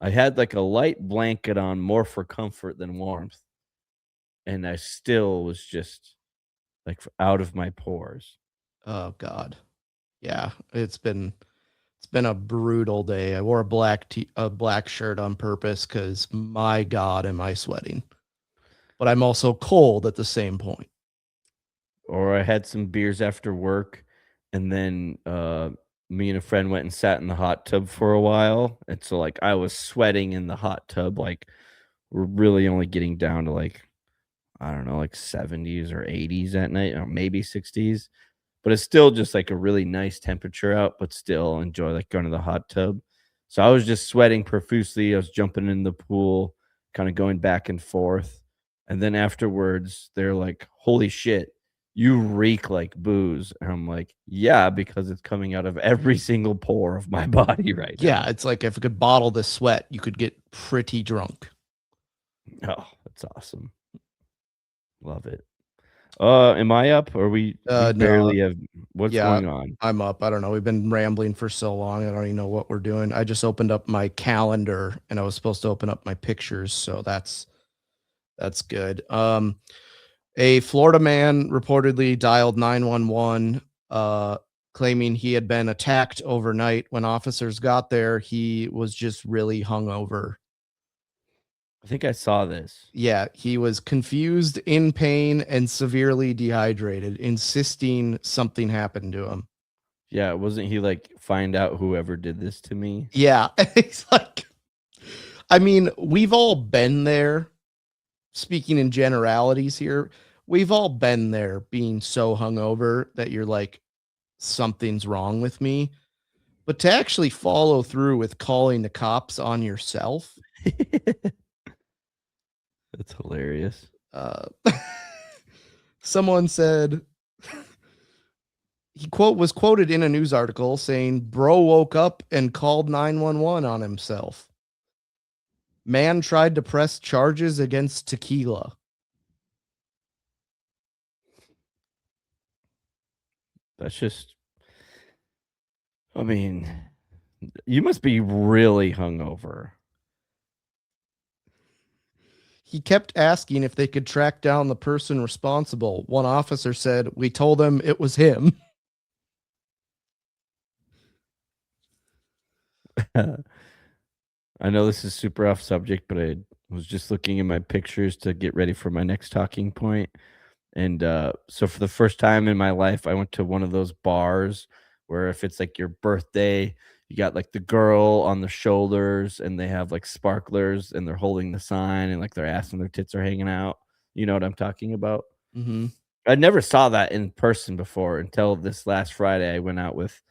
I had like a light blanket on more for comfort than warmth. And I still was just like out of my pores. Oh God. Yeah, it's been a brutal day. I wore a black shirt on purpose because my God, am I sweating? But I'm also cold at the same point. Or I had some beers after work, and then me and a friend went and sat in the hot tub for a while. And so like I was sweating in the hot tub, like we're really only getting down to like, I don't know, like 70s or 80s at night, or maybe 60s. But it's still just like a really nice temperature out, but still enjoy like going to the hot tub. So I was just sweating profusely. I was jumping in the pool, kind of going back and forth. And then afterwards, they're like, holy shit, you reek like booze. And I'm like, yeah, because it's coming out of every single pore of my body right now. Yeah, it's like if I could bottle this sweat, you could get pretty drunk. Oh, that's awesome. Love it. Am I up, or we barely have what's going on? I'm up. I don't know. We've been rambling for so long. I don't even know what we're doing. I just opened up my calendar and I was supposed to open up my pictures, so that's good. A Florida man reportedly dialed 911 claiming he had been attacked overnight. When officers got there, he was just really hungover. I think I saw this. Yeah, he was confused, in pain, and severely dehydrated, insisting something happened to him. Yeah, wasn't he like, find out whoever did this to me? Yeah, it's like, I mean, we've all been there. Speaking in generalities here, we've all been there being so hungover that you're like, something's wrong with me. But to actually follow through with calling the cops on yourself. That's hilarious. Someone said he was quoted in a news article saying, "Bro woke up and called 911 on himself. Man tried to press charges against tequila." That's just, I mean, you must be really hungover. He kept asking if they could track down the person responsible. One officer said, "We told him it was him." I know this is super off subject, but I was just looking at my pictures to get ready for my next talking point. And so for the first time in my life, I went to one of those bars where if it's like your birthday, you got like the girl on the shoulders, and they have like sparklers, and they're holding the sign, and like their ass and their tits are hanging out. You know what I'm talking about? Mm-hmm. I never saw that in person before until this last Friday. I went out with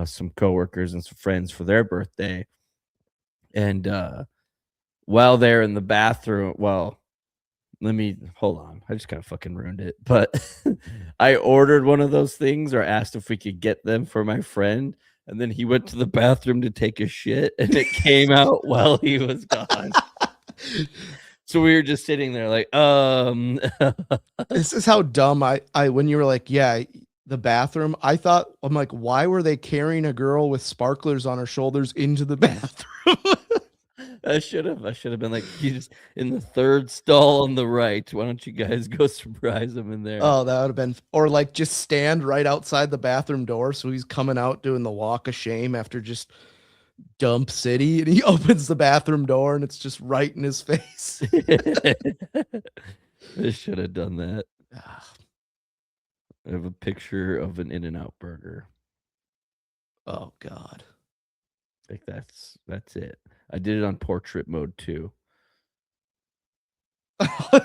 some coworkers and some friends for their birthday, and while they're in the bathroom, well, let me hold on. I just kind of fucking ruined it. But I ordered one of those things or asked if we could get them for my friend. And then he went to the bathroom to take a shit, and it came out while he was gone. So we were just sitting there like, This is how dumb I when you were like, yeah, the bathroom, I'm like, why were they carrying a girl with sparklers on her shoulders into the bathroom? I should have been like, he's in the third stall on the right. Why don't you guys go surprise him in there? Oh, that would have been, or like just stand right outside the bathroom door. So he's coming out doing the walk of shame after just dump city, and he opens the bathroom door and it's just right in his face. I should have done that. I have a picture of an In-N-Out burger. Oh God. Like that's it. I did it on portrait mode too. You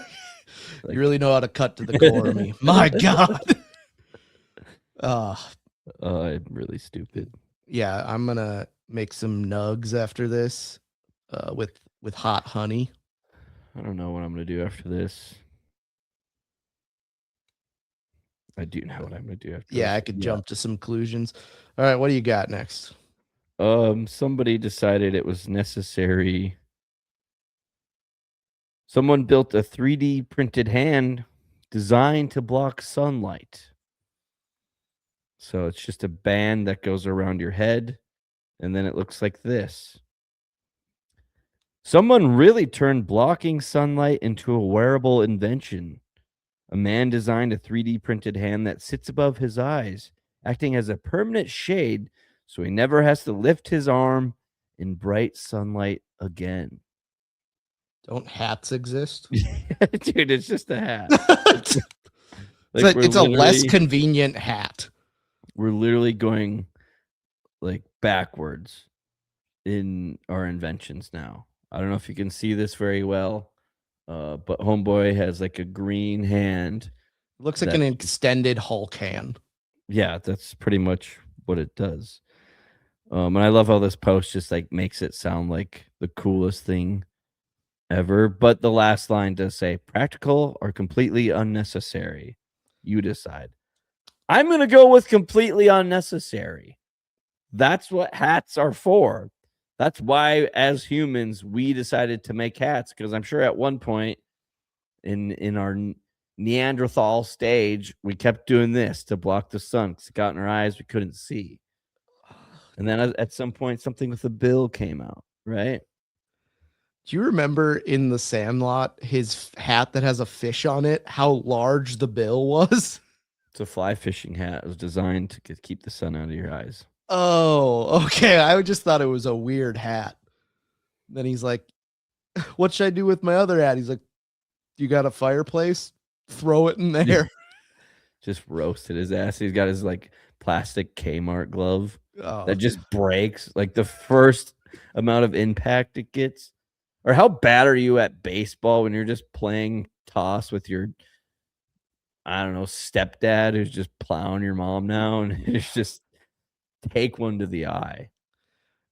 really know how to cut to the core of me. My God. I'm really stupid. Yeah, I'm gonna make some nugs after this, with hot honey. I don't know what I'm gonna do after this. I do know what I'm gonna do after Yeah, this. I could jump to some conclusions. All right, what do you got next? Somebody decided it was necessary. Someone built a 3D printed hand designed to block sunlight. So it's just a band that goes around your head, and then it looks like this. Someone really turned blocking sunlight into a wearable invention. A man designed a 3D printed hand that sits above his eyes, acting as a permanent shade so he never has to lift his arm in bright sunlight again. Don't hats exist? Dude, it's just a hat. It's a less convenient hat. We're literally going like backwards in our inventions now. I don't know if you can see this very well, but Homeboy has like a green hand. Looks like an extended Hulk hand. Yeah, that's pretty much what it does. And I love how this post just like makes it sound like the coolest thing ever. But the last line does say practical or completely unnecessary. You decide. I'm going to go with completely unnecessary. That's what hats are for. That's why, as humans, we decided to make hats, because I'm sure at one point in our Neanderthal stage, we kept doing this to block the sun because it got in our eyes, we couldn't see. And then at some point, something with a bill came out, right? Do you remember in The Sandlot, his hat that has a fish on it, how large the bill was? It's a fly fishing hat. It was designed to keep the sun out of your eyes. Oh, okay. I just thought it was a weird hat. Then he's like, what should I do with my other hat? He's like, you got a fireplace? Throw it in there. Just roasted his ass. He's got his like plastic Kmart glove Oh, that just breaks like the first amount of impact it gets. Or how bad are you at baseball when you're just playing toss with your, I don't know, stepdad who's just plowing your mom now, and it's just take one to the eye.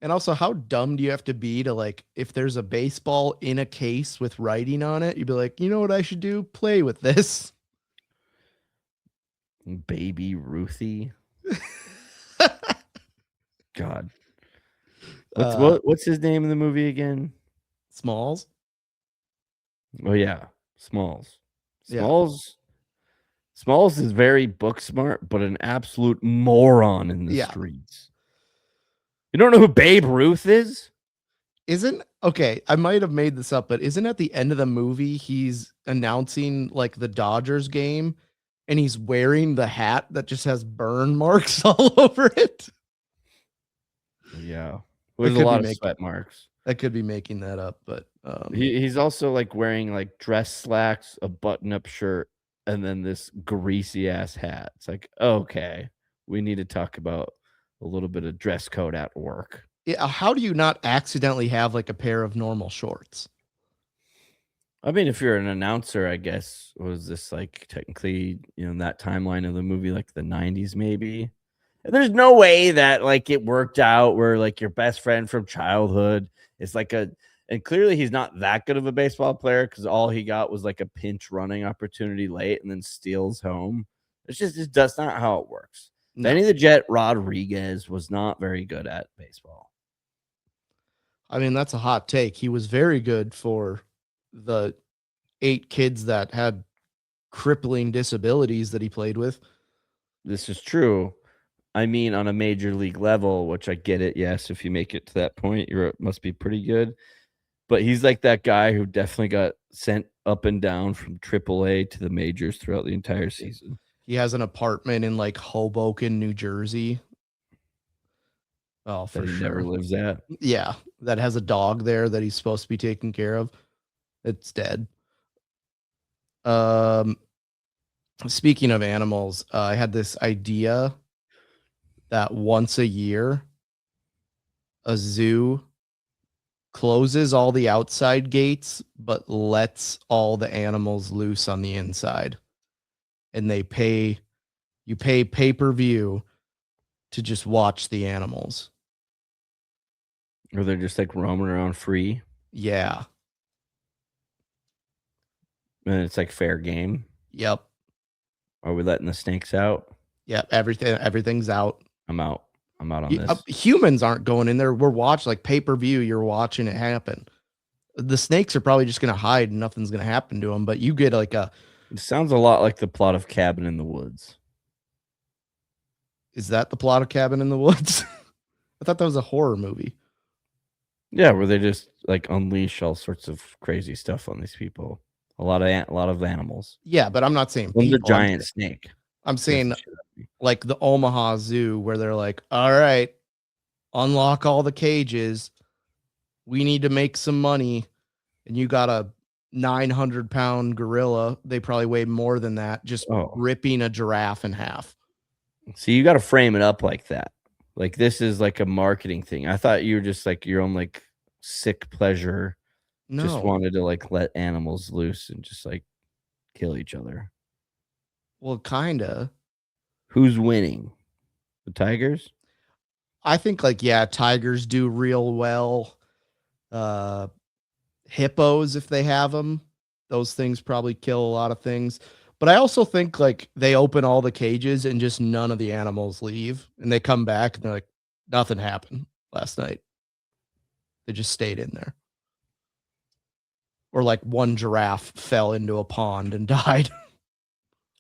And also, how dumb do you have to be to, like, if there's a baseball in a case with writing on it, you'd be like, you know what I should do? Play with this. Baby Ruthie. God. What's his name in the movie again? Smalls. Oh yeah, Smalls. Yeah. Smalls is very book smart, but an absolute moron in the Yeah. streets. You don't know who Babe Ruth is? Okay, I might have made this up, but isn't at the end of the movie he's announcing like the Dodgers game and he's wearing the hat that just has burn marks all over it? Yeah. I There's a could lot be of sweat marks. I could be making that up, but He's also like wearing like dress slacks, a button-up shirt, and then this greasy ass hat. It's like, okay, we need to talk about a little bit of dress code at work. Yeah, how do you not accidentally have like a pair of normal shorts? I mean, if you're an announcer, I guess, was this like technically, that timeline of the movie, like the 90s, maybe? And there's no way that like it worked out where like your best friend from childhood is like and clearly he's not that good of a baseball player because all he got was like a pinch running opportunity late and then steals home. That's not how it works. No. Benny the Jet Rodriguez was not very good at baseball. I mean, that's a hot take. He was very good for the 8 kids that had crippling disabilities that he played with. This is true. I mean, on a major league level, which I get it. Yes, if you make it to that point, must be pretty good. But he's like that guy who definitely got sent up and down from AAA to the majors throughout the entire season. He has an apartment in like Hoboken, New Jersey. Oh, for That he sure. never lives at. Yeah, that has a dog there that he's supposed to be taking care of. It's dead. Speaking of animals, I had this idea that once a year, a zoo closes all the outside gates, but lets all the animals loose on the inside. And you pay pay-per-view to just watch the animals. Or they're just like roaming around free. Yeah. And it's like fair game. Yep. Are we letting the snakes out? Yep. Everything's out. I'm out. I'm out on this. Humans aren't going in there. We're watching like pay-per-view. You're watching it happen. The snakes are probably just going to hide and nothing's going to happen to them. But you get like It sounds a lot like the plot of Cabin in the Woods. Is that the plot of Cabin in the Woods? I thought that was a horror movie. Yeah, where they just like unleash all sorts of crazy stuff on these people. A lot of animals. Yeah, but I'm not saying One's a people. giant snake. I'm saying like the Omaha Zoo where they're like, all right, unlock all the cages. We need to make some money. And you got a 900-pound gorilla. They probably weigh more than that. Just ripping a giraffe in half. See, you got to frame it up like that. Like this is like a marketing thing. I thought you were just like your own like sick pleasure. No. Just wanted to like let animals loose and just like kill each other. Well, kinda. Who's winning? The Tigers? I think like, yeah, tigers do real well. Hippos, if they have them, those things probably kill a lot of things. But I also think like they open all the cages and just none of the animals leave. And they come back and they're like, nothing happened last night. They just stayed in there. Or like one giraffe fell into a pond and died.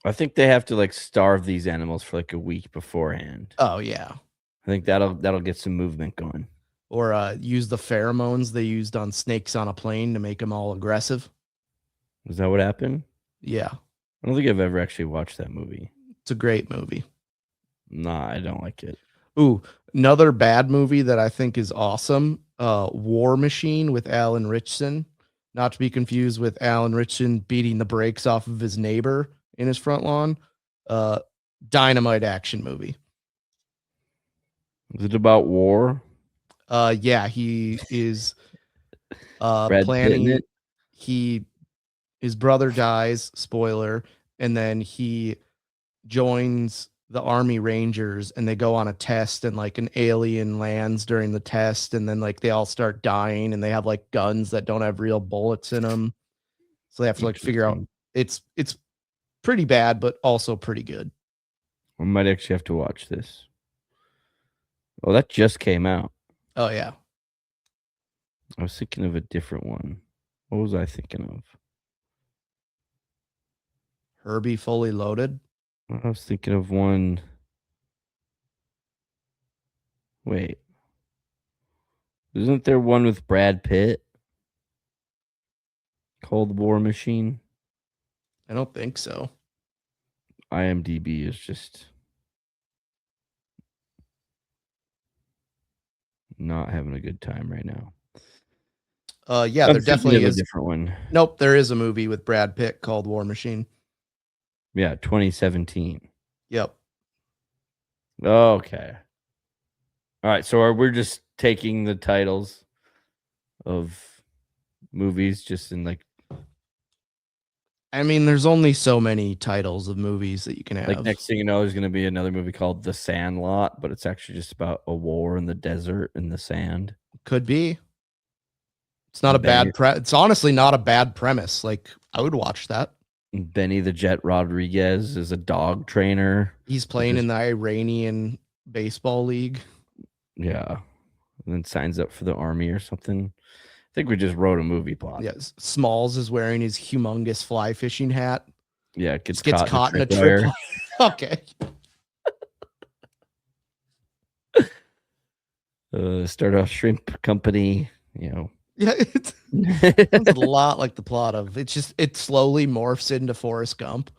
I think they have to like starve these animals for like a week beforehand. Oh yeah. I think that'll get some movement going. Or use the pheromones they used on snakes on a plane to make them all aggressive. Is that what happened? Yeah. I don't think I've ever actually watched that movie. It's a great movie. Nah, I don't like it. Ooh, another bad movie that I think is awesome. War Machine with Alan Ritchson. Not to be confused with Alan Ritchson beating the brakes off of his neighbor in his front lawn. Dynamite action movie. Is it about war? Yeah, he is planning it. His brother dies, spoiler, and then he joins the Army Rangers and they go on a test and like an alien lands during the test and then like they all start dying and they have like guns that don't have real bullets in them. So they have to like figure out it's pretty bad, but also pretty good. I might actually have to watch this. Oh, that just came out. Oh yeah. I was thinking of a different one. What was I thinking of? Herbie Fully Loaded. I was thinking of one. Wait. Isn't there one with Brad Pitt? Cold War Machine? I don't think so. IMDb is just not having a good time right now. Yeah, there definitely is a different one. Nope, there is a movie with Brad Pitt called War Machine. Yeah, 2017. Yep. Okay. All right, so we're just taking the titles of movies just in like I mean, there's only so many titles of movies that you can have. next thing you know, there's going to be another movie called The Sandlot, but it's actually just about a war in the desert in the sand. Could be. It's not a bad it's honestly not a bad premise. Like, I would watch that. Benny the Jet Rodriguez is a dog trainer. He's playing in the Iranian baseball league. Yeah. And then signs up for the army or something. I think we just wrote a movie plot. Yes. Smalls is wearing his humongous fly fishing hat. Yeah, it gets caught in a tripwire. Okay. Start a shrimp company, you know. Yeah, it's a lot like the plot of it slowly morphs into Forrest Gump.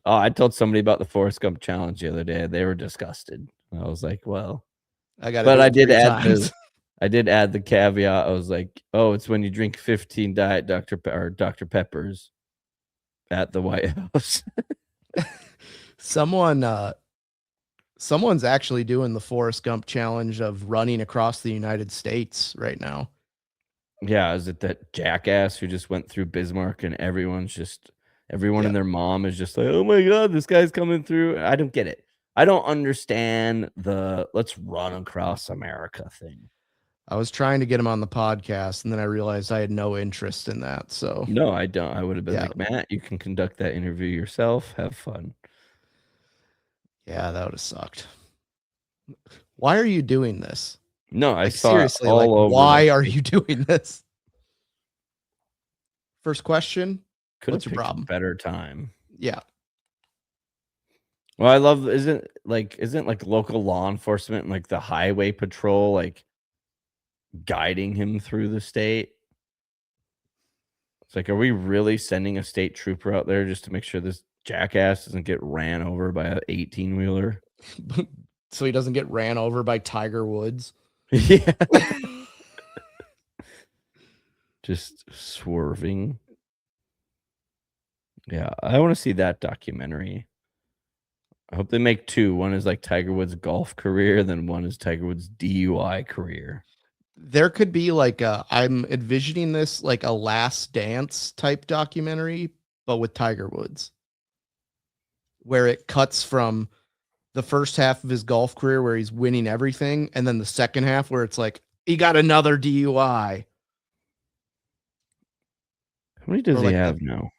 Oh, I told somebody about the Forrest Gump challenge the other day. They were disgusted. I was like, well, I did add the caveat. I was like, oh, it's when you drink 15 Diet Dr. Peppers at the White House. Someone's actually doing the Forrest Gump challenge of running across the United States right now. Yeah, is it that jackass who just went through Bismarck and everyone and their mom is just like, oh my God, this guy's coming through. I don't get it. I don't understand the let's run across America thing. I was trying to get him on the podcast, and then I realized I had no interest in that. So no, I don't. I would have been like, Matt, you can conduct that interview yourself. Have fun. Yeah, that would have sucked. Why are you doing this? No, I saw seriously, all over. Why are you doing this? First question. What's your problem? Better time. Yeah. Well, I love isn't like local law enforcement and like the highway patrol like guiding him through the state? It's like, are we really sending a state trooper out there just to make sure this jackass doesn't get ran over by an 18-wheeler? So he doesn't get ran over by Tiger Woods? Yeah. Just swerving. Yeah, I want to see that documentary. I hope they make two. One is like Tiger Woods' golf career, then one is Tiger Woods' DUI career. There could be like I'm envisioning this like a Last Dance type documentary, but with Tiger Woods, where it cuts from the first half of his golf career where he's winning everything, and then the second half where it's like he got another DUI. How many does he have now?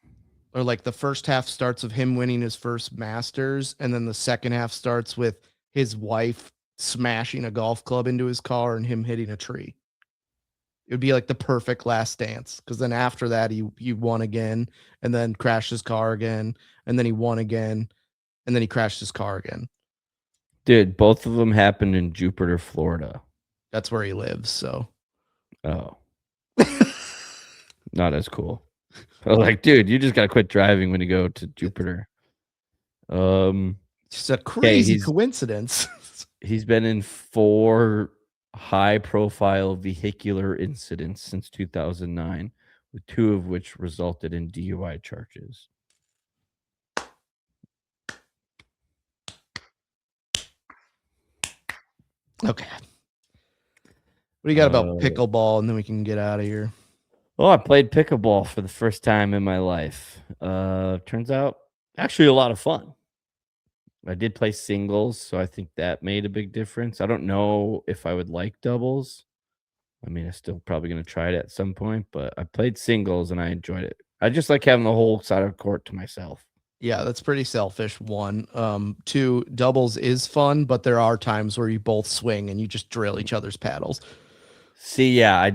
Or like the first half starts of him winning his first Masters, and then the second half starts with his wife smashing a golf club into his car and him hitting a tree. It would be like the perfect Last Dance, because then after that he won again, and then crashed his car again, and then he won again, and then he crashed his car again. Dude, both of them happened in Jupiter, Florida. That's where he lives, so. Oh. Not as cool. I was like, dude, you just gotta quit driving when you go to Jupiter. It's a crazy coincidence. He's been in 4 high-profile vehicular incidents since 2009, with 2 of which resulted in DUI charges. Okay. What do you got about pickleball, and then we can get out of here? Well, I played pickleball for the first time in my life. Turns out actually a lot of fun. I did play singles, so I think that made a big difference. I don't know if I would like doubles. I mean, I'm still probably going to try it at some point, but I played singles and I enjoyed it. I just like having the whole side of the court to myself. Yeah, that's pretty selfish. 1. 2, doubles is fun, but there are times where you both swing and you just drill each other's paddles. See, yeah,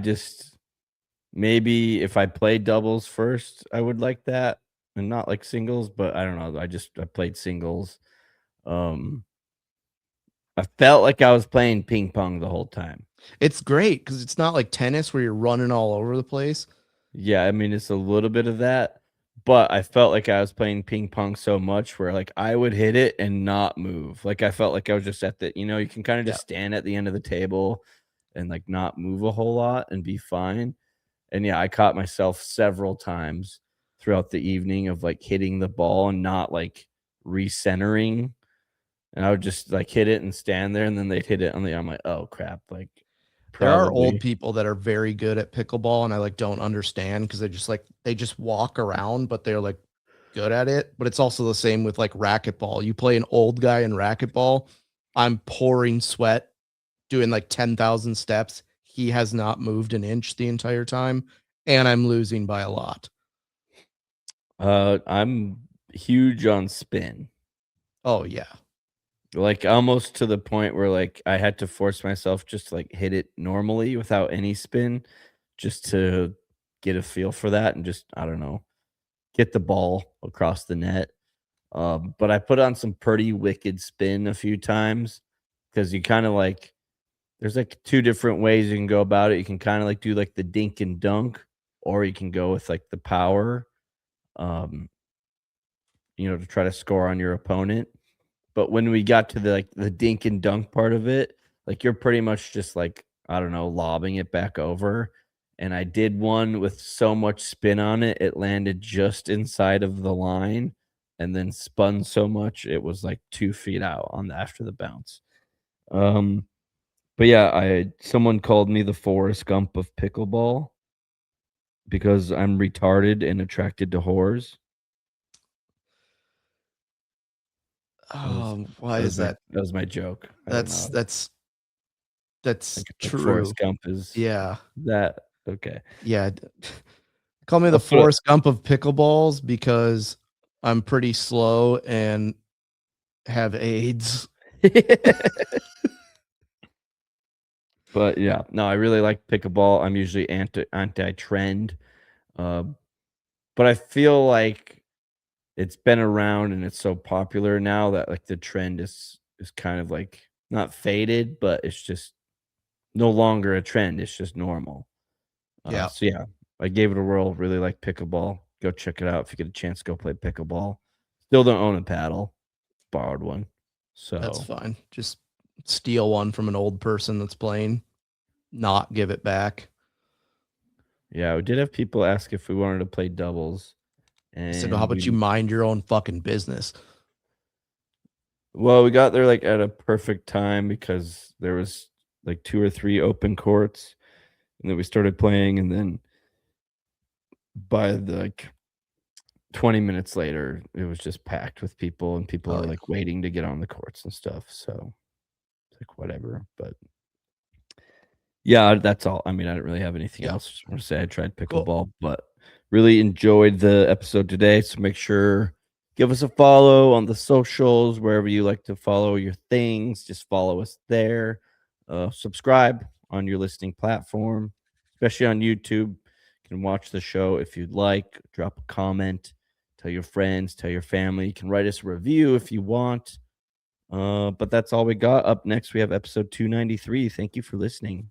maybe if I played doubles first, I would like that and not like singles, but I don't know. I played singles. I felt like I was playing ping pong the whole time. It's great because it's not like tennis where you're running all over the place. Yeah, I mean, it's a little bit of that, but I felt like I was playing ping pong so much where like I would hit it and not move. Like I felt like I was just at the, you can kind of just stand at the end of the table and like not move a whole lot and be fine. And yeah, I caught myself several times throughout the evening of like hitting the ball and not like recentering. and I would just like hit it and stand there, and then they'd hit it on the. I'm like, oh crap! Like, There are old probably. people that are very good at pickleball, and I like don't understand because they just walk around, but they're like good at it. But it's also the same with like racquetball. You play an old guy in racquetball, I'm pouring sweat, doing like 10,000 steps. He has not moved an inch the entire time, and I'm losing by a lot. I'm huge on spin. Oh yeah. Like almost to the point where like I had to force myself just to, like hit it normally without any spin, just to get a feel for that and just I don't know, get the ball across the net. But I put on some pretty wicked spin a few times because you kind of like there's like two different ways you can go about it. You can kind of like do like the dink and dunk, or you can go with like the power, um, to try to score on your opponent. But when we got to the dink and dunk part of it, like you're pretty much just like, I don't know, lobbing it back over. And I did one with so much spin on it, it landed just inside of the line and then spun so much it was like 2 feet out after the bounce. But yeah, someone called me the Forrest Gump of pickleball because I'm retarded and attracted to whores. Why is that? That was my joke. I don't know. That's Like true. Forrest Gump is Yeah. that okay. Yeah. Call me the Forrest Gump of pickleballs because I'm pretty slow and have AIDS. But yeah, no, I really like pickleball. I'm usually anti-trend. But I feel like it's been around and it's so popular now that like the trend is kind of like not faded, but it's just no longer a trend. It's just normal. Yeah. So yeah, I gave it a whirl. Really like pickleball. Go check it out if you get a chance. Go play pickleball. Still don't own a paddle. Borrowed one. So That's fine. Just steal one from an old person that's playing, not give it back. Yeah, we did have people ask if we wanted to play doubles. I said, well, how about you mind your own fucking business? Well, we got there like at a perfect time because there was like 2 or 3 open courts, and then we started playing, and then by like 20 minutes later, it was just packed with people, and people are like waiting to get on the courts and stuff. So it's like whatever, but yeah, that's all. I mean, I didn't really have anything else. Just want to say I tried pickleball, but really enjoyed the episode today. So make sure give us a follow on the socials, wherever you like to follow your things. Just follow us there. Subscribe on your listening platform, especially on YouTube. You can watch the show if you'd like. Drop a comment. Tell your friends. Tell your family. You can write us a review if you want. But that's all we got. Up next, we have episode 293. Thank you for listening.